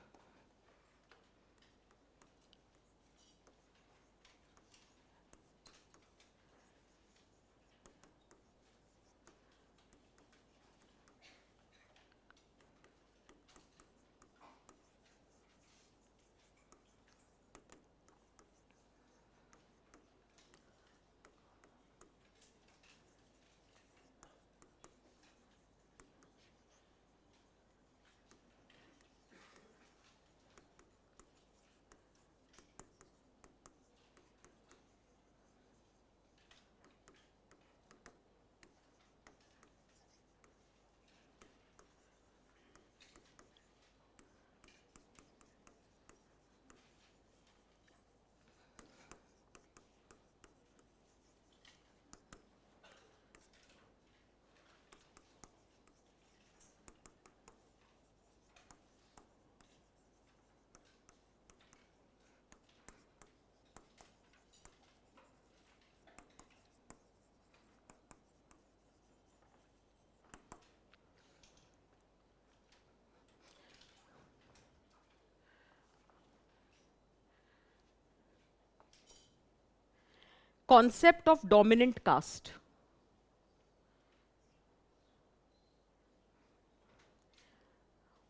Concept of dominant caste.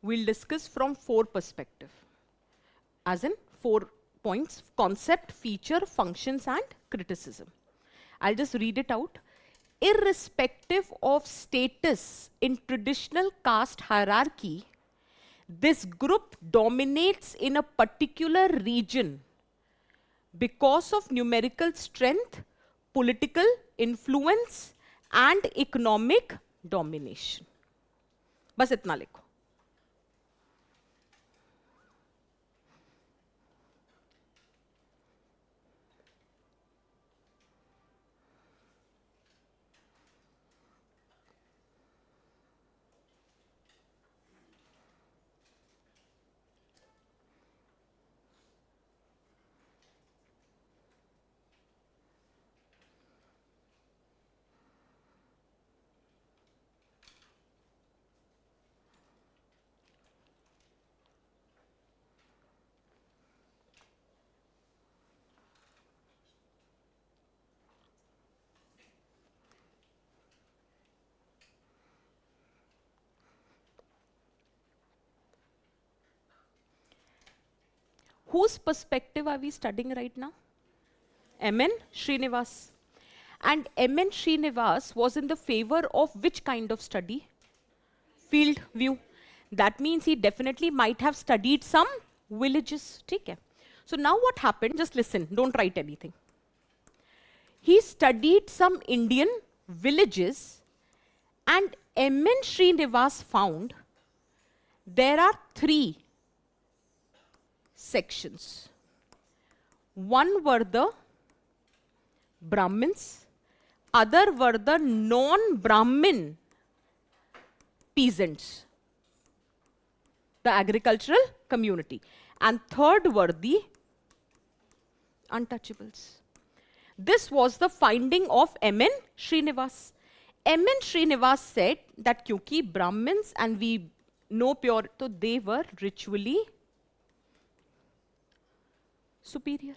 We'll discuss from four perspectives. As in 4 points: concept, feature, functions, and criticism. I'll just read it out. Irrespective of status in traditional caste hierarchy, this group dominates in a particular region because of numerical strength, political influence, and economic domination. बस इतना लिखो. Whose perspective are we studying right now? M.N. Srinivas. And M.N. Srinivas was in the favor of which kind of study? Field view. That means he definitely might have studied some villages. Okay. So now what happened? Just listen, don't write anything. He studied some Indian villages, and M.N. Srinivas found there are 3 sections. One were the Brahmins, other were the non-Brahmin peasants, the agricultural community, and third were the untouchables. This was the finding of M.N. Srinivas. M.N. Srinivas said that क्योंकि Brahmins and we know pure, so they were ritually superior.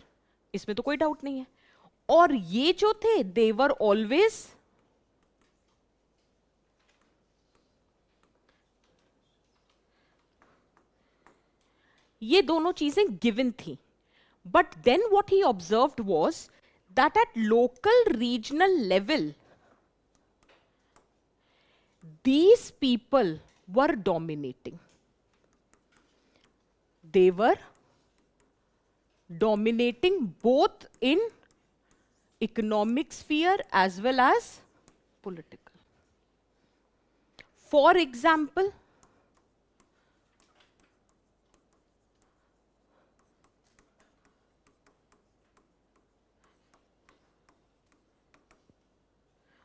इसमें तो कोई doubt नहीं है. और ये जो थे, they were always ये दोनों चीजें गिवन थी. But then what he observed was that at local regional level, these people were dominating. They were dominating both in economic sphere as well as political. For example,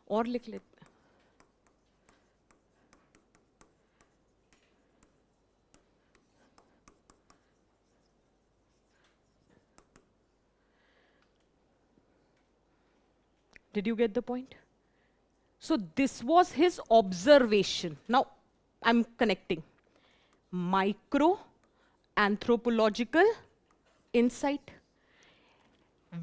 और लिख लेते. Did you get the point? So this was his observation. Now I'm connecting. Micro anthropological insight.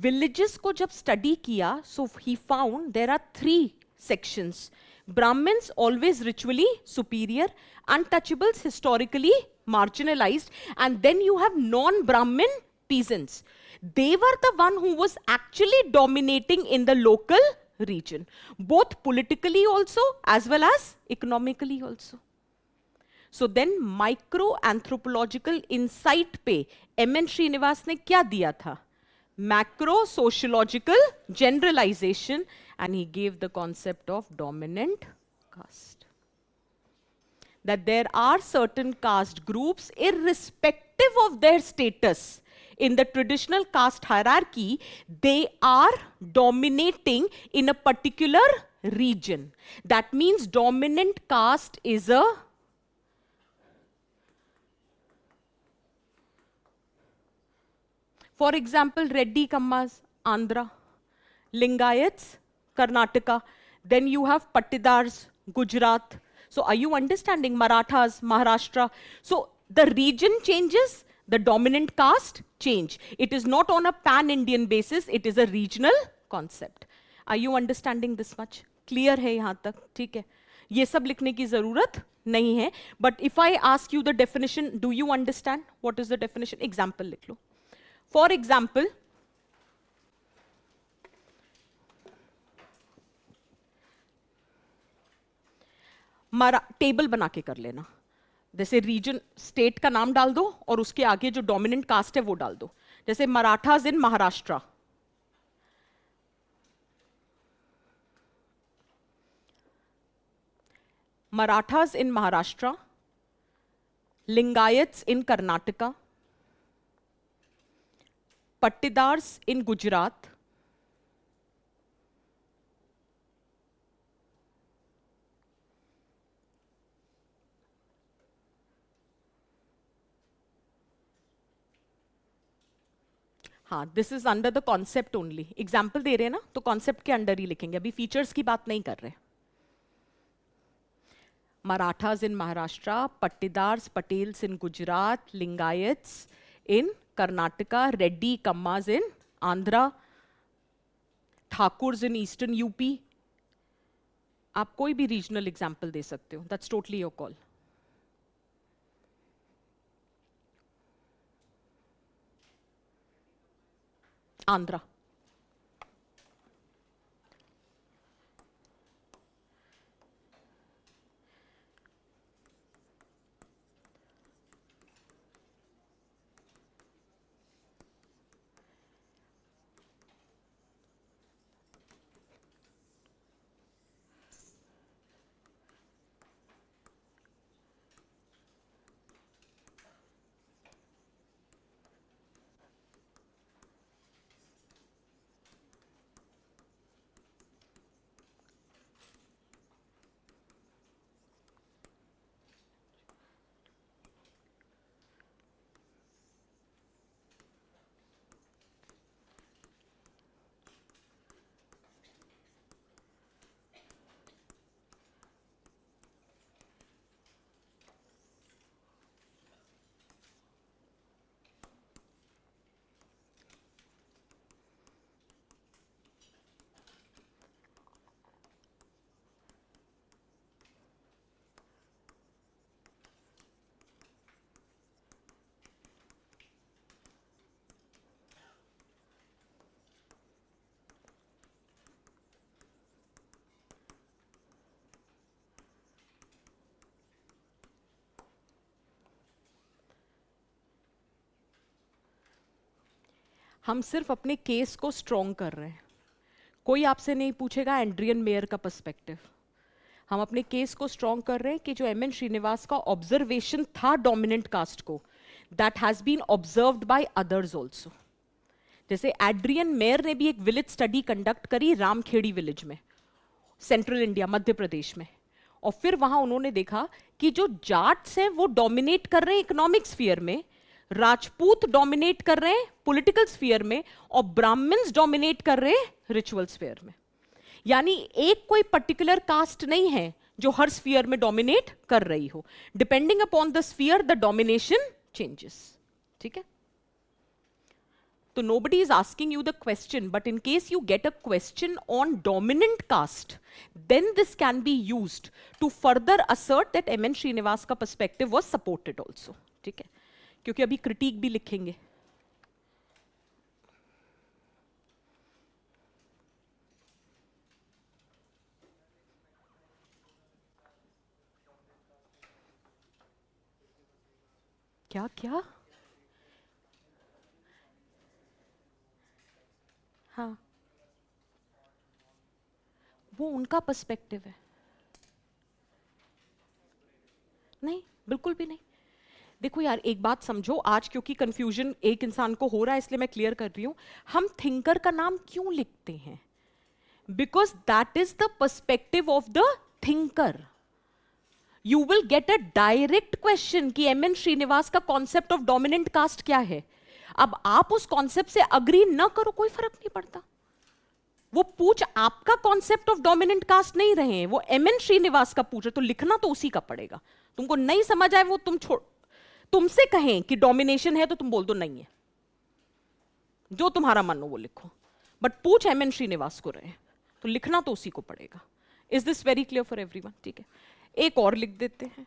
Villages को जब study किया, so he found there are 3 sections. Brahmins always ritually superior, untouchables historically marginalized, and then you have non-Brahmin peasants. They were the one who was actually dominating in the local region, both politically also as well as economically also. So then micro anthropological insight पे M.N. Srinivas ने क्या दिया था? Macro sociological generalization, and he gave the concept of dominant caste. That there are certain caste groups, irrespective of their status in the traditional caste hierarchy, they are dominating in a particular region. That means dominant caste is a for example, Reddy Kammas, Andhra, Lingayats, Karnataka. Then you have Pattidars, Gujarat. So are you understanding? Marathas, Maharashtra. So the region changes, the dominant caste change. It is not on a pan-Indian basis, it is a regional concept. Are you understanding this much? Clear है यहाँ तक? ठीक है. ये सब लिखने की जरूरत नहीं है. But if I ask you the definition, do you understand? What is the definition? Example लिख लो. For example, टेबल बना के कर लेना. जैसे रीजन स्टेट का नाम डाल दो और उसके आगे जो डोमिनेंट कास्ट है वो डाल दो. जैसे मराठास इन महाराष्ट्र, मराठास इन महाराष्ट्र, लिंगायत्स इन कर्नाटका, Pattidars in Gujarat, हाँ, this is under the concept only. Example दे रहे हैं ना, तो concept के अंडर ही लिखेंगे. अभी features की बात नहीं कर रहे. Marathas in Maharashtra, Pattidars, Patels in Gujarat, Lingayats in Karnataka, Reddy Kammas in Andhra, Thakurs in Eastern UP. आप कोई भी regional example दे सकते हो. That's totally your call. Andhra. हम सिर्फ अपने केस को स्ट्रॉन्ग कर रहे हैं। कोई आपसे नहीं पूछेगा एंड्रियन मेयर का पर्सपेक्टिव। हम अपने केस को स्ट्रॉन्ग कर रहे हैं कि जो एम एन श्रीनिवास का ऑब्जर्वेशन था डोमिनेंट कास्ट को, that has been observed by others also. जैसे एड्रियन मेयर ने भी एक विलेज स्टडी कंडक्ट करी रामखेड़ी विलेज में, सेंट्रल इंडिया, मध्य प्रदेश में, और फिर वहां उन्होंने देखा कि जो जाट्स हैं वो डोमिनेट कर रहे हैं इकोनॉमिक स्फीयर में, राजपूत डोमिनेट कर रहे हैं पॉलिटिकल स्फीयर में, और ब्राह्मण्स डोमिनेट कर रहे हैं रिचुअल स्फीयर में। यानी एक कोई पर्टिकुलर कास्ट नहीं है जो हर स्फीयर में डोमिनेट कर रही हो। Depending upon the sphere the domination changes. ठीक है, तो nobody is asking you the question, but in case you get a question on dominant caste, then this can be used to further assert that M.N. Srinivas का perspective was supported also. ठीक है, क्योंकि अभी critique भी लिखेंगे। क्या क्या? हाँ, वो उनका पर्सपेक्टिव है। नहीं, बिल्कुल भी नहीं। देखो यार, एक बात समझो, आज क्योंकि कंफ्यूजन एक इंसान को हो रहा है इसलिए मैं क्लियर कर रही हूं। हम थिंकर का नाम क्यों लिखते हैं? Because that is the perspective of the thinker. You will get a direct question कि एम एन श्रीनिवास का कॉन्सेप्ट ऑफ डोमिनेंट कास्ट क्या है। अब आप उस कॉन्सेप्ट से अग्री न करो, कोई फर्क नहीं पड़ता। वो पूछ आपका कॉन्सेप्ट ऑफ डोमिनेंट कास्ट नहीं रहे हैं, वो एम एन श्रीनिवास का पूछ रहे, तो लिखना तो उसी का पड़ेगा। तुमको नहीं समझ आए वो तुम छोड़, तुमसे कहें कि डोमिनेशन है तो तुम बोल दो नहीं है, जो तुम्हारा मन हो वो लिखो, बट पूछ एम एन श्रीनिवास को रहे, तो लिखना तो उसी को पड़ेगा। Is this very clear for everyone? ठीक है, एक और लिख देते हैं।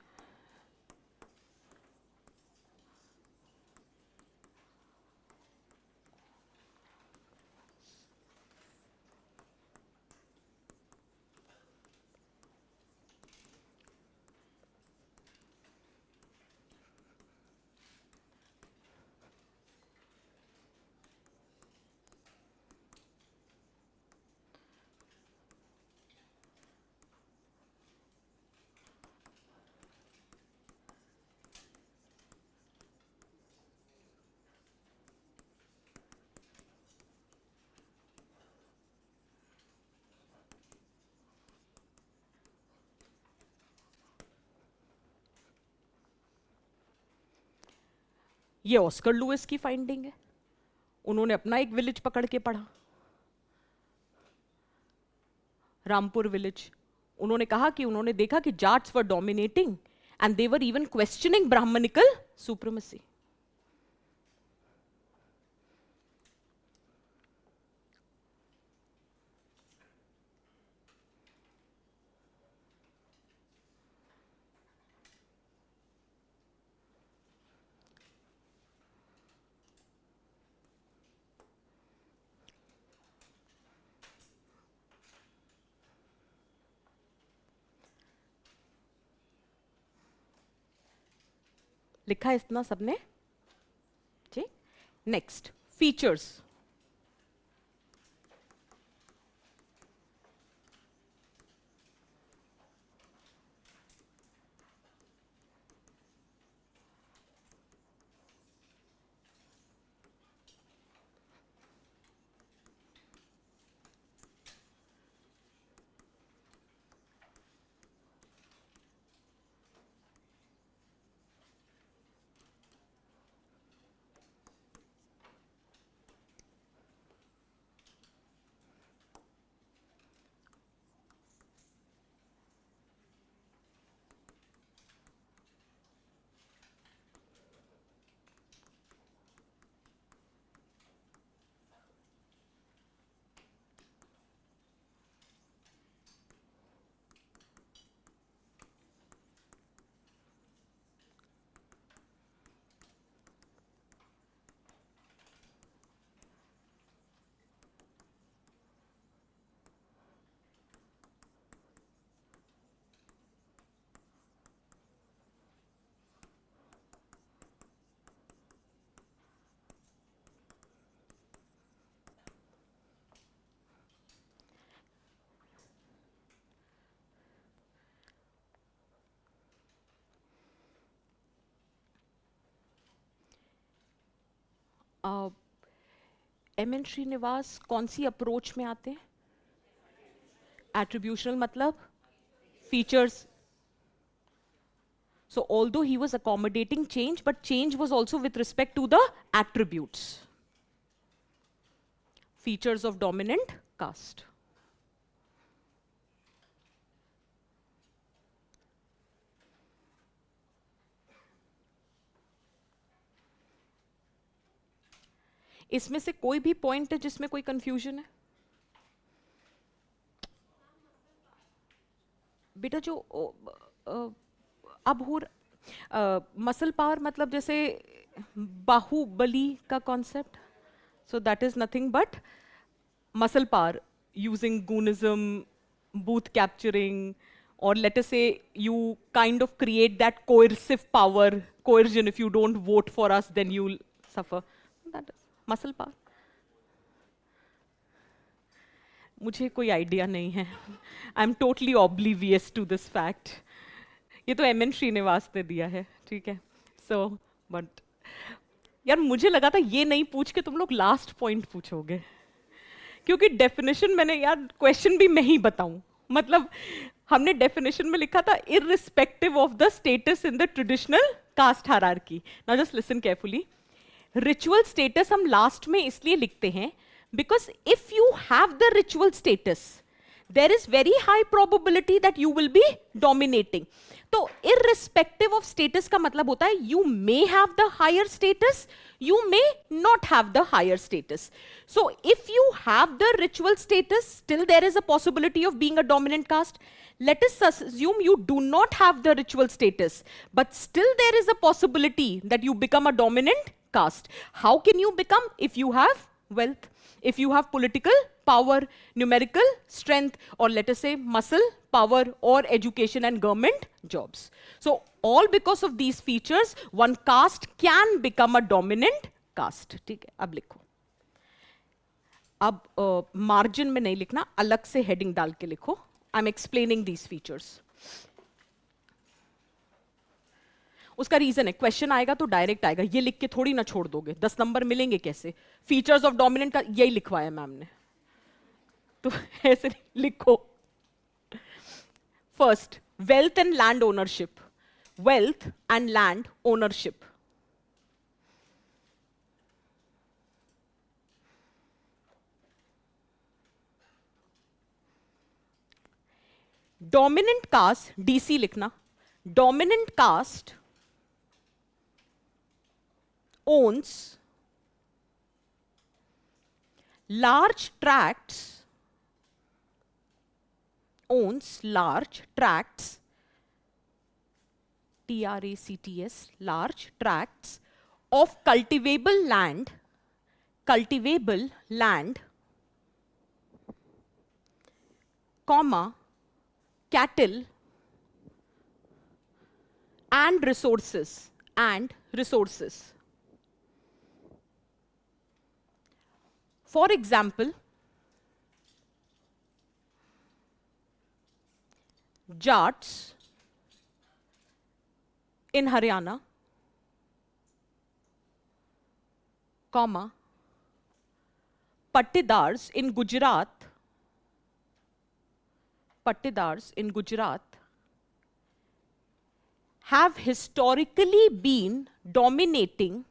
ये ऑस्कर लुइस की फाइंडिंग है, उन्होंने अपना एक विलेज पकड़ के पढ़ा, रामपुर विलेज। उन्होंने कहा कि उन्होंने देखा कि Jats were dominating and they were even questioning Brahmanical supremacy. लिखा है इतना सबने? ठीक, next features. M N Srinivas कौन सी अप्रोच में आते हैं? एट्रीब्यूशनल मतलब features. So although he was accommodating change, but change was also with respect to the attributes. Features of dominant caste. इसमें से कोई भी पॉइंट है जिसमें कोई कंफ्यूजन है? बेटा जो अब हो मसल पावर मतलब जैसे बाहुबली का concept. So that is nothing but muscle power using goonism, booth capturing, or let us say you kind of create that coercive power, coercion. If you don't vote for us, then you'll suffer. That is muscle power. मुझे कोई idea नहीं है. I am totally oblivious to this fact. ये तो M N Srinivas ने दिया है, ठीक है. सो बट यार मुझे लगा था ये नहीं पूछ के तुम लोग लास्ट पॉइंट पूछोगे, क्योंकि डेफिनेशन मैंने, यार क्वेश्चन भी मैं ही बताऊं. मतलब हमने डेफिनेशन में लिखा था irrespective of the status in the traditional caste hierarchy. Now just listen carefully. Ritual status हम लास्ट में इसलिए लिखते हैं because if you have the ritual status there is very high probability that you will be dominating. तो irrespective of status का मतलब होता है you may have the higher status, you may not have the higher status. So if you have the ritual status, still there is a possibility of being a dominant caste. Let us assume you do not have the ritual status, but still there is a possibility that you become a dominant caste. How can you become? If you have wealth, if you have political power, numerical strength, or let us say muscle power, or education and government jobs. So all because of these features, one caste can become a dominant caste. ठीक है, अब लिखो. अब margin में नहीं लिखना, अलग से हेडिंग डाल के लिखो. I am explaining these features. उसका रीजन है, क्वेश्चन आएगा तो डायरेक्ट आएगा. ये लिख के थोड़ी ना छोड़ दोगे, 10 नंबर मिलेंगे कैसे? फीचर्स ऑफ डोमिनेंट का यही लिखवाया मैम ने, तो ऐसे लिखो. First, wealth and land ownership. Wealth and land ownership. Dominant caste, D C लिखना. Dominant caste owns large tracts, TRACTS, large tracts of cultivable land, comma, cattle and resources, and resources. For example, Jats in Haryana, comma, Pattidars in Gujarat, have historically been dominating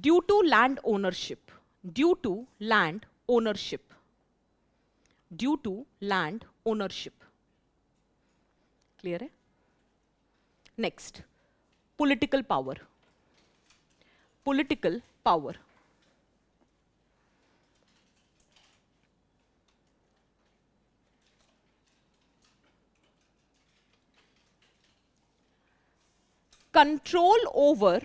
due to land ownership. Clear hai? Next, political power. Control over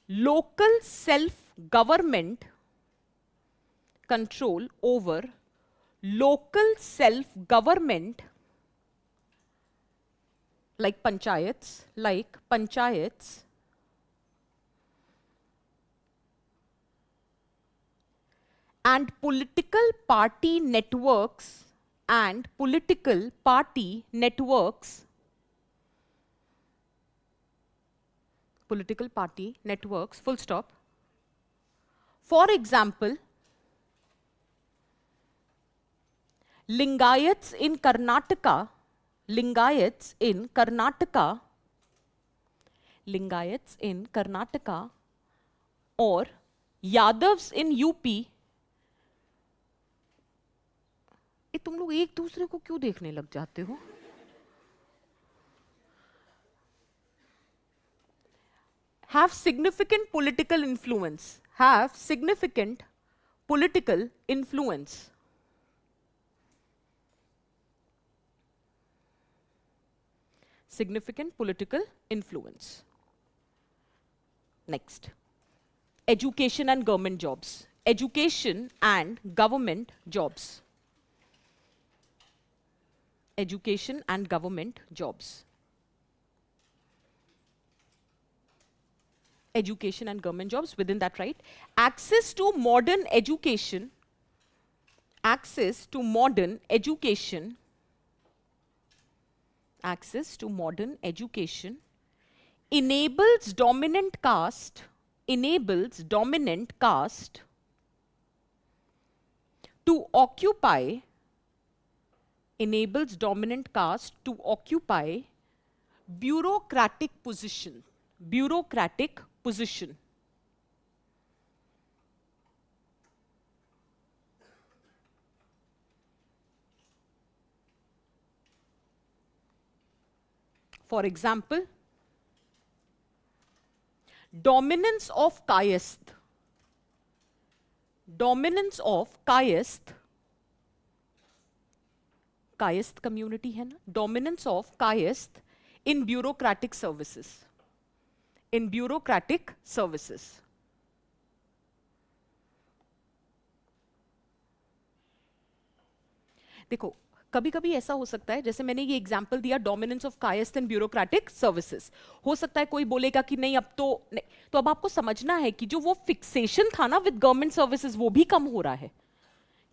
local self-government, like panchayats, and political party networks, full stop. For example, Lingayats in Karnataka, or Yadavs in UP. ये तुम लोग एक दूसरे को क्यों देखने लग जाते हो? Have significant political influence. Next, education and government jobs. Education and government jobs. Within that, right? Access to modern education enables dominant caste to occupy bureaucratic position. For example, dominance of caste community है ना, dominance of caste in bureaucratic services. देखो, कभी-कभी ऐसा हो सकता है, जैसे मैंने ये एग्जांपल दिया dominance of caste and bureaucratic services, हो सकता है कोई बोलेगा कि नहीं अब तो नहीं, तो अब आपको समझना है कि जो वो फिक्सेशन था ना विद गवर्नमेंट सर्विसेज वो भी कम हो रहा है,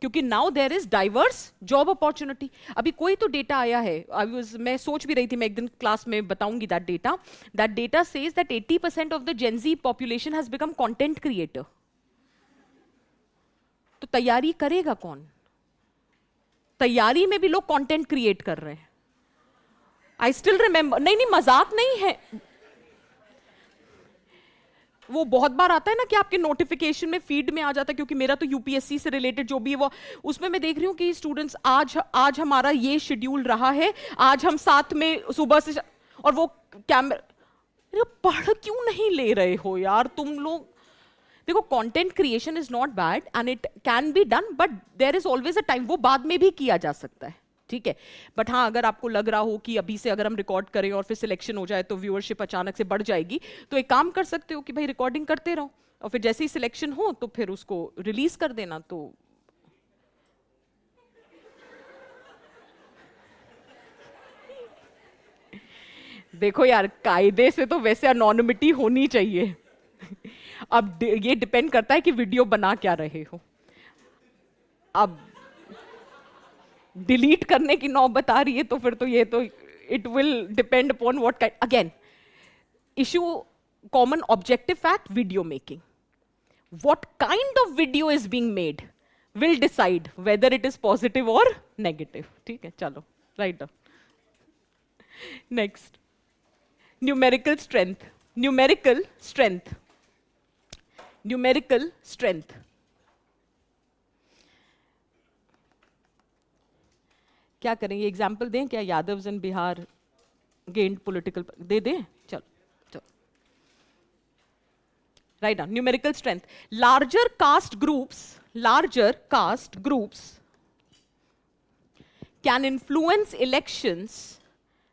क्योंकि now there is diverse job opportunity. अभी कोई तो डेटा आया है, मैं सोच भी रही थी, मैं एक दिन क्लास में बताऊंगी that data says that 80% of the Gen Z population has become content creator. तो तैयारी करेगा कौन? तैयारी में भी लोग कंटेंट क्रिएट कर रहे हैं. आई स्टिल रिमेंबर, नहीं मजाक नहीं है, वो बहुत बार आता है ना कि आपके नोटिफिकेशन में फीड में आ जाता है, क्योंकि मेरा तो यूपीएससी से रिलेटेड जो भी है वो, उसमें मैं देख रही हूँ कि स्टूडेंट्स आज हमारा ये शेड्यूल रहा है, आज हम साथ में सुबह से, और वो कैमरा पढ़ क्यों नहीं ले रहे हो यार तुम लोग? देखो, content creation is not bad and it can be done, but there is always a time, वो बाद में भी किया जा सकता है, ठीक है. बट हाँ, अगर आपको लग रहा हो कि अभी से अगर हम रिकॉर्ड करें और फिर सिलेक्शन हो जाए तो व्यूअरशिप अचानक से बढ़ जाएगी, तो एक काम कर सकते हो कि भाई रिकॉर्डिंग करते रहो, और फिर जैसे ही सिलेक्शन हो तो फिर उसको रिलीज कर देना। तो देखो यार, कायदे से तो वैसे अनोनिमिटी होनी चाहिए। अब ये डिपेंड करता है कि वीडियो बना क्या रहे हो। अब डिलीट करने की नौबत आ रही है तो फिर तो ये तो it will depend upon what kind. Again, issue common objective fact, video making, what kind of video is being made will decide whether it is positive or negative. ठीक है, चलो write down. Next, numerical strength. Numerical strength. Numerical strength. क्या करेंगे, example दें क्या? यादव्स इन Bihar gained political, दे दें? चलो चलो, write down numerical strength. Larger caste groups can influence elections.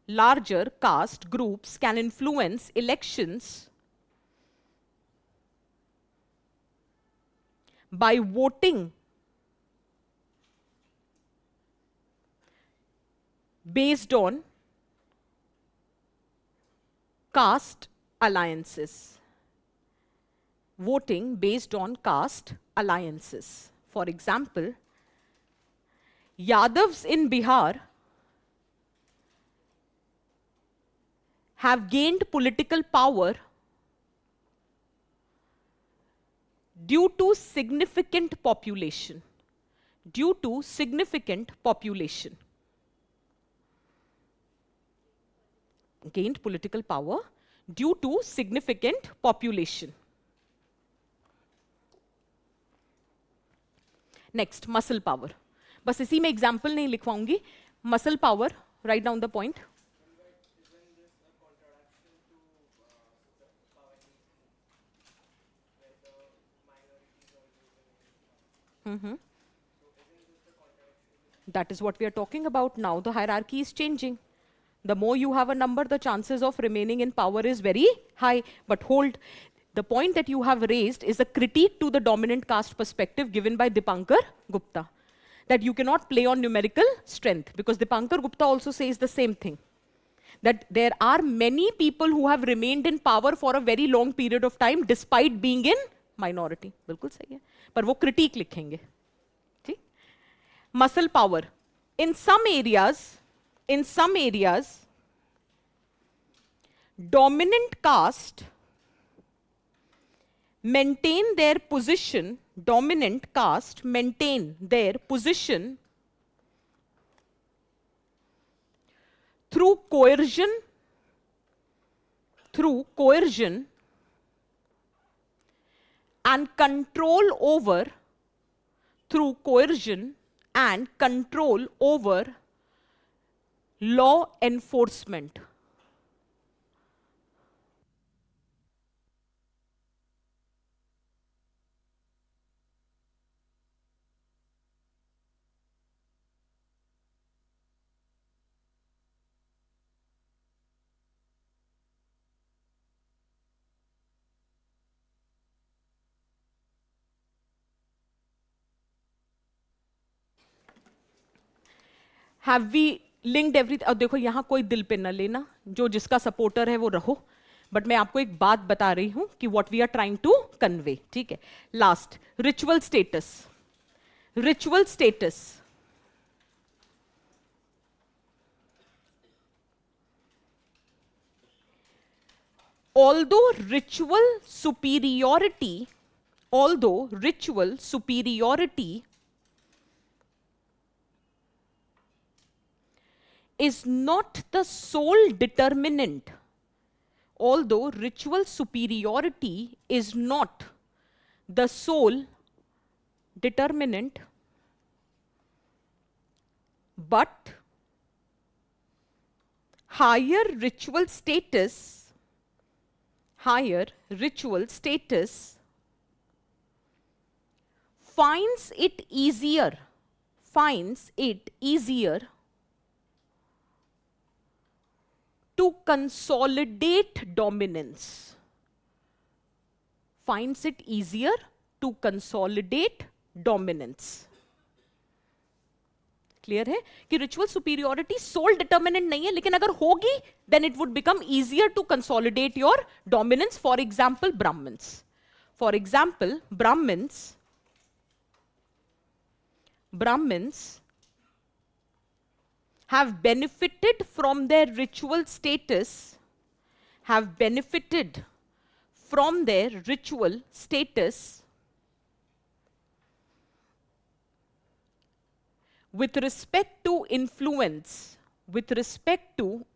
Larger caste groups can influence elections by voting based on caste alliances. Voting based on caste alliances. For example, Yadavs in Bihar have gained political power due to significant population. Due to significant population. Gained political power due to significant population. Next, muscle power. बस इसी में example नहीं लिखवाऊंगी. Muscle power, write down the point. That is what we are talking about now. The hierarchy is changing. The more you have a number, the chances of remaining in power is very high. But hold, the point that you have raised is a critique to the dominant caste perspective given by Dipankar Gupta, that you cannot play on numerical strength, because Dipankar Gupta also says the same thing, that there are many people who have remained in power for a very long period of time despite being in minority. बिल्कुल सही है, पर वो critique लिखेंगे. ठीक? Muscle power. In some areas, dominant caste maintain their position through coercion and control over law enforcement. Have we linked everything? अब देखो, यहां कोई दिल पे न लेना, जो जिसका सपोर्टर है वो रहो, बट मैं आपको एक बात बता रही हूं कि what we are trying to convey. ठीक है? Last, ritual status. Although ritual superiority is not the sole determinant, but higher ritual status finds it easier to consolidate dominance. finds it easier to consolidate dominance. Clear है कि ritual superiority soul determinant नहीं है, लेकिन अगर होगी then it would become easier to consolidate your dominance. For example Brahmins. For example Brahmins have benefited from their ritual status, with respect to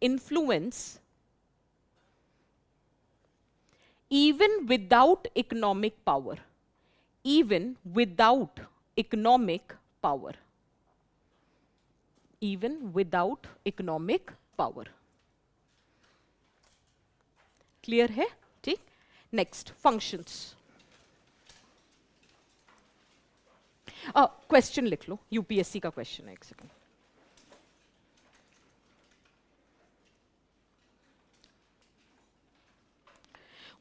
influence, even without economic power. Even without economic power. Clear है? ठीक. Next, functions. Question लिख लो, UPSC का question है. एक second.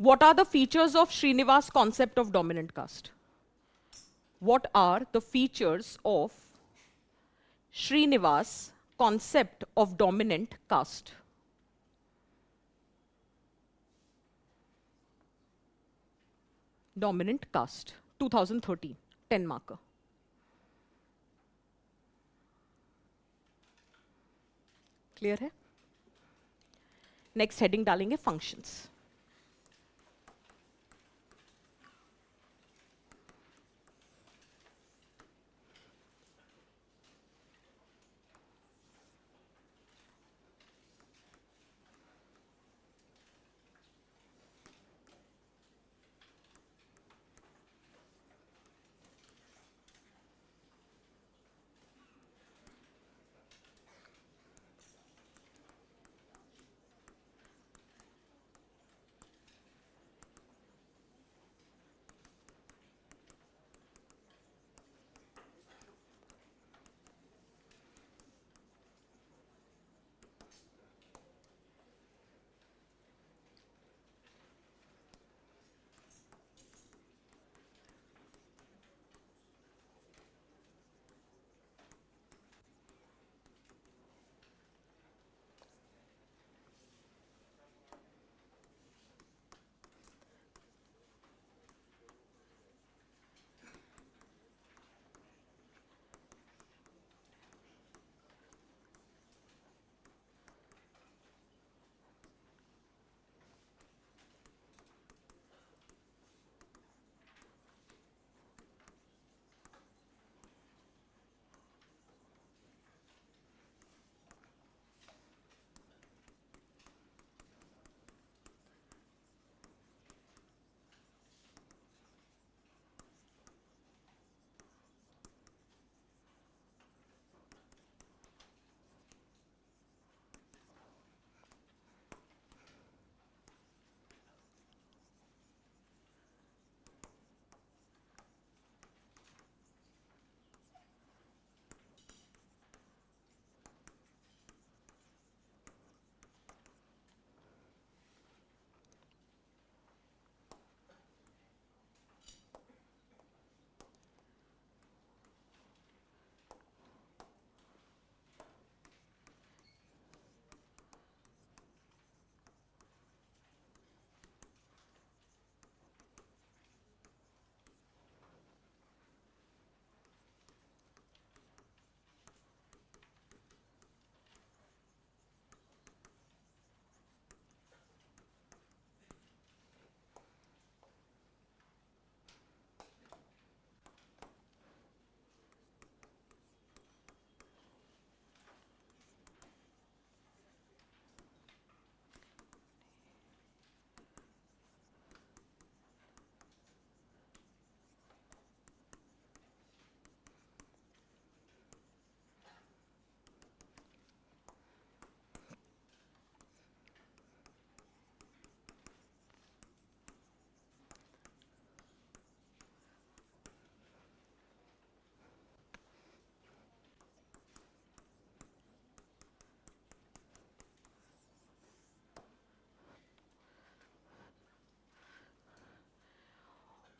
What are the features of Srinivas' concept of dominant caste? What are the features of Srinivas' concept of dominant caste? Dominant caste, 2013, 10 marker. Clear है? Next heading डालेंगे functions.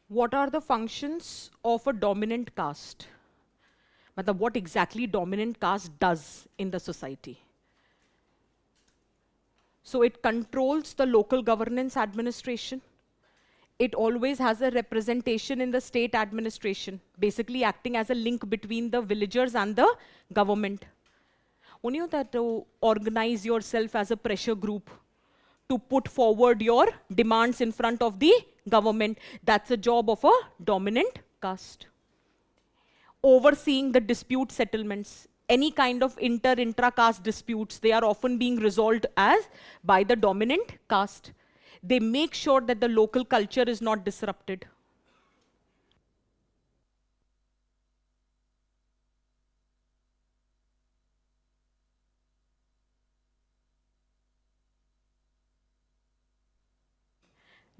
What are the functions of a dominant caste? Matlab, what exactly dominant caste does in the society? So it controls the local governance administration. It always has a representation in the state administration, basically acting as a link between the villagers and the government. When you have to organize yourself as a pressure group to put forward your demands in front of the government, that's a job of a dominant caste. Overseeing the dispute settlements, any kind of intra-caste disputes, they are often being resolved as by the dominant caste. They make sure that the local culture is not disrupted.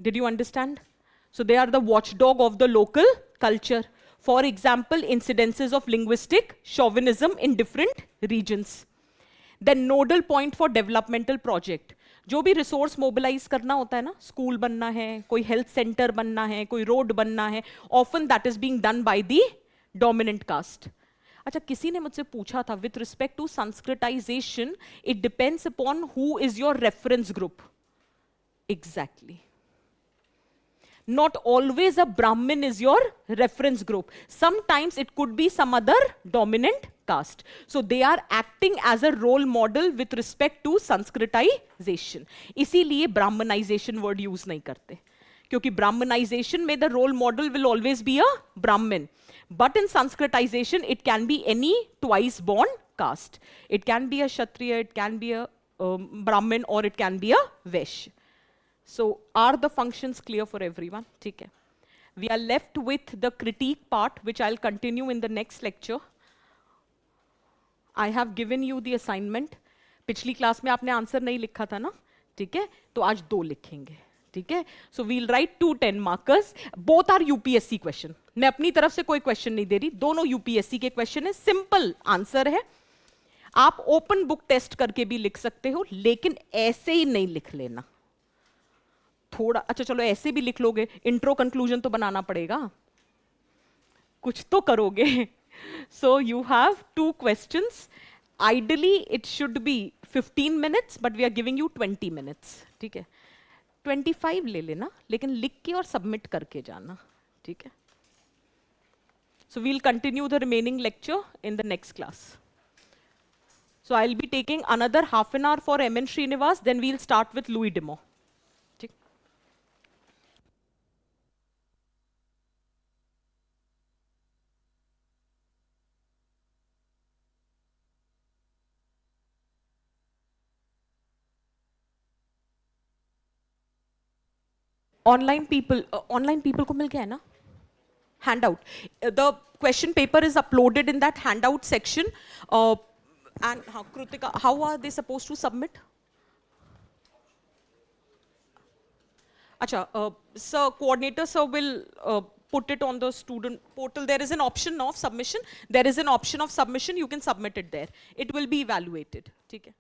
Did you understand? So they are the watchdog of the local culture. For example, incidences of linguistic chauvinism in different regions. Then nodal point for developmental project. जो भी resource mobilise करना होता है ना, school बनना है, कोई health centre बनना है, कोई रोड बनना है, often that is being done by the dominant caste. अच्छा, किसी ने मुझसे पूछा था with respect to Sanskritization, it depends upon who is your reference group. Exactly. Not always a Brahmin is your reference group. Sometimes it could be some other dominant caste. So they are acting as a role model with respect to Sanskritization. इसीलिए Brahmanization word use नहीं करते. क्योंकि Brahmanization में the role model will always be a Brahmin. But in Sanskritization, it can be any twice born caste. It can be a Kshatriya, it can be a Brahmin, or it can be a Vaishya. So are the functions clear for everyone? ठीक है. We are left with the critique part, which I'll continue in the next lecture. I have given you the assignment. पिछली class में आपने answer नहीं लिखा था ना, ठीक है? तो आज 2 लिखेंगे, ठीक है? So we'll write 2 10 markers. Both are UPSC question. मैं अपनी तरफ से कोई क्वेश्चन नहीं दे रही, दोनों UPSC के क्वेश्चन है, सिंपल आंसर है. आप ओपन बुक टेस्ट करके भी लिख सकते हो, लेकिन ऐसे ही नहीं लिख लेना. थोड़ा, अच्छा चलो ऐसे भी लिख लोगे, इंट्रो कंक्लूजन तो बनाना पड़ेगा, कुछ तो करोगे. So you have 2 questions. Ideally it should be 15 minutes, but we are giving you 20 minutes, ठीक है? 25 ले लेना, लेकिन लिख के और सबमिट करके जाना, ठीक है? So we'll continue the remaining lecture in the next class. So I'll be taking another half an hour for M.N. Srinivas, then we'll start with Louis Demo. Online people को मिल गया है ना handout. The question paper is uploaded in that handout section. And Krutika, how are they supposed to submit? Acha, sir, coordinator sir will put it on the student portal. There is an option of submission. There is an option of submission. You can submit it there. It will be evaluated. ठीक है?